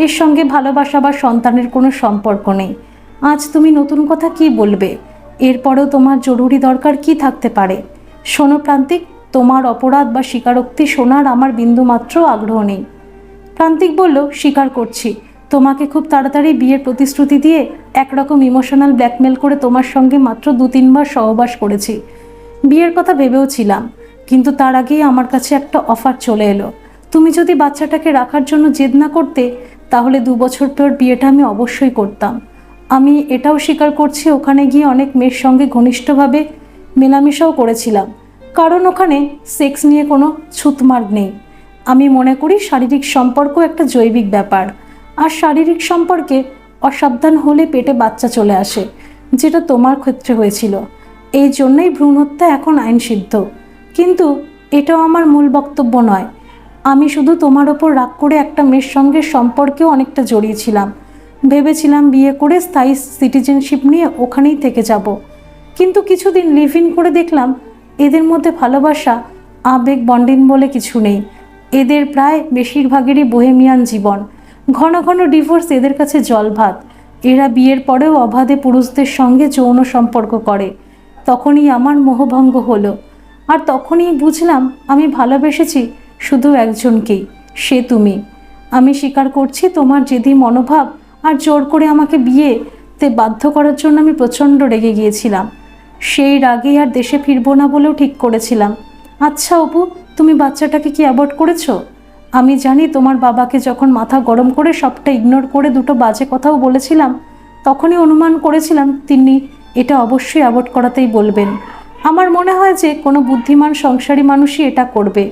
Speaker 1: এর সঙ্গে ভালোবাসা বা সন্তানের কোনো সম্পর্ক নেই। আজ তুমি নতুন কথা কি বলবে? এরপরেও তোমার জরুরি দরকার কি থাকতে পারে? শোনো প্রান্তিক, তোমার অপরাধ বা স্বীকারোক্তি শোনার আমার বিন্দুমাত্র আগ্রহ নেই। প্রান্তিক বলল, স্বীকার করছি, তোমাকে খুব তাড়াতাড়ি বিয়ের প্রতিশ্রুতি দিয়ে একরকম ইমোশনাল ব্ল্যাকমেল করে তোমার সঙ্গে মাত্র 2-3 বার সহবাস করেছি। বিয়ের কথা ভেবেও ছিলাম, কিন্তু তার আগেই আমার কাছে একটা অফার চলে এলো। তুমি যদি বাচ্চাটাকে রাখার জন্য জেদ না করতে, তাহলে 2 বছর পর বিয়েটা আমি অবশ্যই করতাম। আমি এটাও স্বীকার করছি, ওখানে গিয়ে অনেক মেয়ের সঙ্গে ঘনিষ্ঠভাবে মেলামেশাও করেছিলাম, কারণ ওখানে সেক্স নিয়ে কোনো ছুতমার্গ নেই। আমি মনে করি শারীরিক সম্পর্ক একটা জৈবিক ব্যাপার, আর শারীরিক সম্পর্কে অসাবধান হলে পেটে বাচ্চা চলে আসে, যেটা তোমার ক্ষেত্রে হয়েছিল। এই জন্যই ভ্রূণহত্যা এখন আইনসিদ্ধ। কিন্তু এটাও আমার মূল বক্তব্য নয়। আমি শুধু তোমার ওপর রাগ করে একটা মেয়ের সঙ্গে সম্পর্কেও অনেকটা জড়িয়েছিলাম। ভেবেছিলাম বিয়ে করে স্থায়ী সিটিজেনশিপ নিয়ে ওখানেই থেকে যাব, কিন্তু কিছুদিন লিভ ইন করে দেখলাম এদের মধ্যে ভালোবাসা আবেগ বন্ডিং বলে কিছু নেই। এদের প্রায় বেশিরভাগেরই বোহেমিয়ান জীবন, ঘন ঘন ডিভোর্স এদের কাছে জলভাত। এরা বিয়ের পরেও অবাধে পুরুষদের সঙ্গে যৌন সম্পর্ক করে। তখনই আমার মোহভঙ্গ হলো, আর তখনই বুঝলাম আমি ভালোবেসেছি শুধু একজনকেই, সে তুমি। আমি স্বীকার করছি তোমার জেদি মনোভাব আর জোর করে আমাকে বিয়েতে বাধ্য করার জন্য আমি প্রচণ্ড রেগে গিয়েছিলাম। সেই রাগেই আর দেশে ফিরবো না বলেও ঠিক করেছিলাম। আচ্ছা অপু, তুমি বাচ্চাটাকে কি অ্যাবর্ট করেছো? আমি জানি তোমার বাবাকে যখন মাথা গরম করে সবটা ইগনোর করে দুটো বাজে কথাও বলেছিলাম, তখনই অনুমান করেছিলাম তিনি এটা অবশ্যই অ্যাবর্ট করাতেই বলবেন। আমার মনে হয় যে কোনো বুদ্ধিমান সংসারী মানুষই এটা করবে।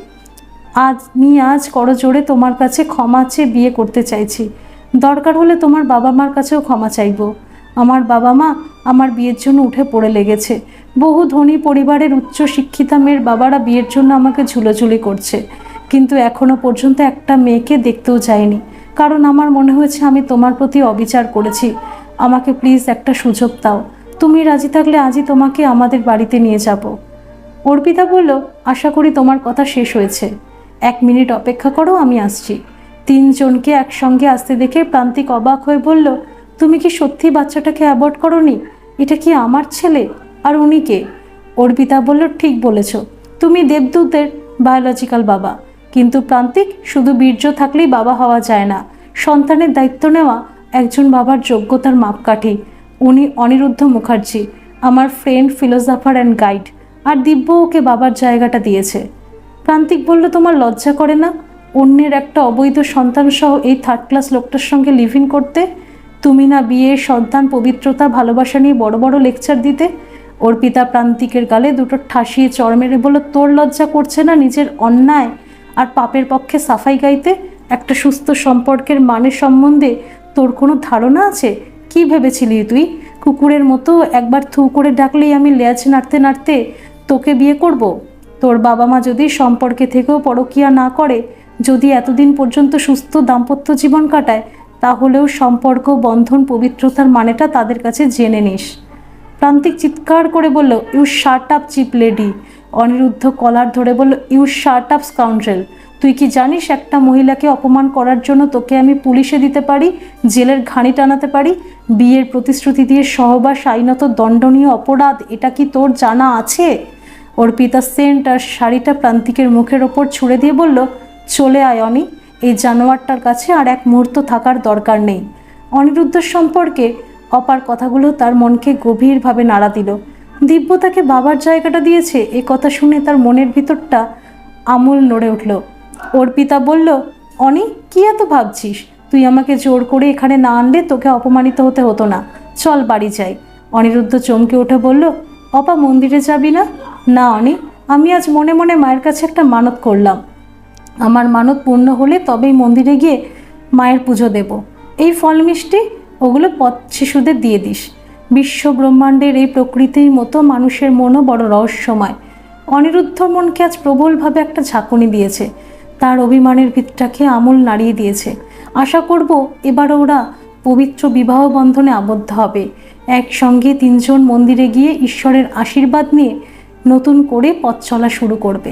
Speaker 1: আজ করজোড়ে তোমার কাছে ক্ষমা চেয়ে বিয়ে করতে চাইছি। দরকার হলে তোমার বাবা মার কাছেও ক্ষমা চাইব। আমার বাবা মা আমার বিয়ের জন্য উঠে পড়ে লেগেছে। বহু ধনী পরিবারের উচ্চ শিক্ষিতা মেয়ের বাবারা বিয়ের জন্য আমাকে ঝুলোঝুলি করছে, কিন্তু এখনো পর্যন্ত একটা মেয়েকে দেখতেও যায়নি, কারণ আমার মনে হয়েছে আমি তোমার প্রতি অবিচার করেছি। আমাকে প্লিজ একটা সুযোগ দাও। তুমি রাজি থাকলে আজই তোমাকে আমাদের বাড়িতে নিয়ে যাব। অর্পিতা বলল, আশা করি তোমার কথা শেষ হয়েছে। 1 মিনিট অপেক্ষা করো, আমি আসছি। 3 জনকে একসঙ্গে আসতে দেখে প্রান্তিক অবাক হয়ে বলল, তুমি কি সত্যি বাচ্চাটাকে অ্যাবর্ট করোনি? এটা কি আমার ছেলে? আর উনি কে? অর্পিতা বলল, ঠিক বলেছ, তুমি দেবদূতের বায়োলজিক্যাল বাবা। কিন্তু প্রান্তিক, শুধু বীর্য থাকলেই বাবা হওয়া যায় না। সন্তানের দায়িত্ব নেওয়া একজন বাবার যোগ্যতার মাপকাঠি। উনি অনিরুদ্ধ মুখার্জি, আমার ফ্রেন্ড, ফিলোসফার অ্যান্ড গাইড। আর দিব্য ওকে বাবার জায়গাটা দিয়েছে। প্রান্তিক বলল, তোমার লজ্জা করে না অন্যের একটা অবৈধ সন্তান সহ এই 3rd ক্লাস লোকটার সঙ্গে লিভ ইন করতে? তুমি না বিয়ে, সন্তান, পবিত্রতা, ভালোবাসা নিয়ে বড় বড় লেকচার দিতে? অর্পিতা প্রান্তিকের গালে দুটো ঠাসিয়ে চড় মেরে বলল, তোর লজ্জা করছে না নিজের অন্যায় আর পাপের পক্ষে সাফাই গাইতে? একটা সুস্থ সম্পর্কের মানে সম্বন্ধে তোর কোনো ধারণা আছে? কি ভেবেছিলি তুই? কুকুরের মতো একবার থু করে ডাকলেই আমি লেজ নাড়তে নাড়তে তোকে বিয়ে করব? তোর বাবা মা যদি সম্পর্কে থেকেও পরকীয়া না করে, যদি এতদিন পর্যন্ত সুস্থ দাম্পত্য জীবন কাটায়, তাহলেও সম্পর্ক, বন্ধন, পবিত্রতার মানেটা তাদের কাছে জেনে নিস। প্রান্তিক চিৎকার করে বলল, you shut up cheap lady. Aniruddha collar ধরে বলল, ইউ শার্ট আপ স্কাউন্ড্রেল। তুই কি জানিস একটা মহিলাকে অপমান করার জন্য তোকে আমি পুলিশে দিতে পারি, জেলের ঘানি টানাতে পারি? বিয়ের প্রতিশ্রুতি দিয়ে সহবাস আইনত দণ্ডনীয় অপরাধ, এটা কি তোর জানা আছে? অর্পিতা সেন্ট আর শাড়িটা প্রান্তিকের মুখের ওপর ছুঁড়ে দিয়ে বলল, চলে আয় অনি, এই জানোয়ারটার কাছে আর 1 মুহূর্ত থাকার দরকার নেই। অনিরুদ্ধের সম্পর্কে অপার কথাগুলো তার মনকে গভীরভাবে নাড়া দিল। দিব্য তাকে বাবার জায়গাটা দিয়েছে, এ কথা শুনে তার মনের ভিতরটা আমূল নড়ে উঠল। অর্পিতা বলল, অনি, কি এত ভাবছিস? তুই আমাকে জোর করে এখানে না আনলে তোকে অপমানিত হতে হতো না। চল বাড়ি যাই। অনিরুদ্ধ চমকে উঠে বলল, অপা, মন্দিরে যাবি না? না অনি, আমি আজ মনে মনে মায়ের কাছে একটা মানত করলাম। আমার মানত পূর্ণ হলে তবেই মন্দিরে গিয়ে মায়ের পুজো দেব। এই ফল মিষ্টি ওগুলো পথ শিশুদের দিয়ে দিস। বিশ্ব ব্রহ্মাণ্ডের এই প্রকৃতির মতো মানুষের মনও বড় রহস্যময়। অনিরুদ্ধ মনকে আজ প্রবলভাবে একটা ঝাঁকুনি দিয়েছে, তার অভিমানের ভিতটাকে আমূল নাড়িয়ে দিয়েছে। আশা করব এবার ওরা পবিত্র বিবাহ বন্ধনে আবদ্ধ হবে। একসঙ্গে 3 জন মন্দিরে গিয়ে ঈশ্বরের আশীর্বাদ নিয়ে নতুন করে পথ চলা শুরু করবে।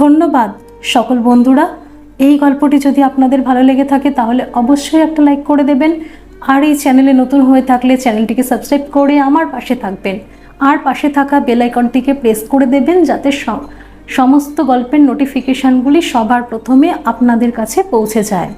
Speaker 1: ধন্যবাদ সকল বন্ধুরা। এই গল্পটি যদি আপনাদের ভালো লেগে থাকে তাহলে অবশ্যই একটা লাইক করে দেবেন, আর এই চ্যানেলে নতুন হয়ে থাকলে চ্যানেলটিকে সাবস্ক্রাইব করে আমার পাশে থাকবেন, আর পাশে থাকা বেল আইকনটিকে প্রেস করে দেবেন যাতে সমস্ত গল্পের নোটিফিকেশানগুলি সবার প্রথমে আপনাদের কাছে পৌঁছে যায়।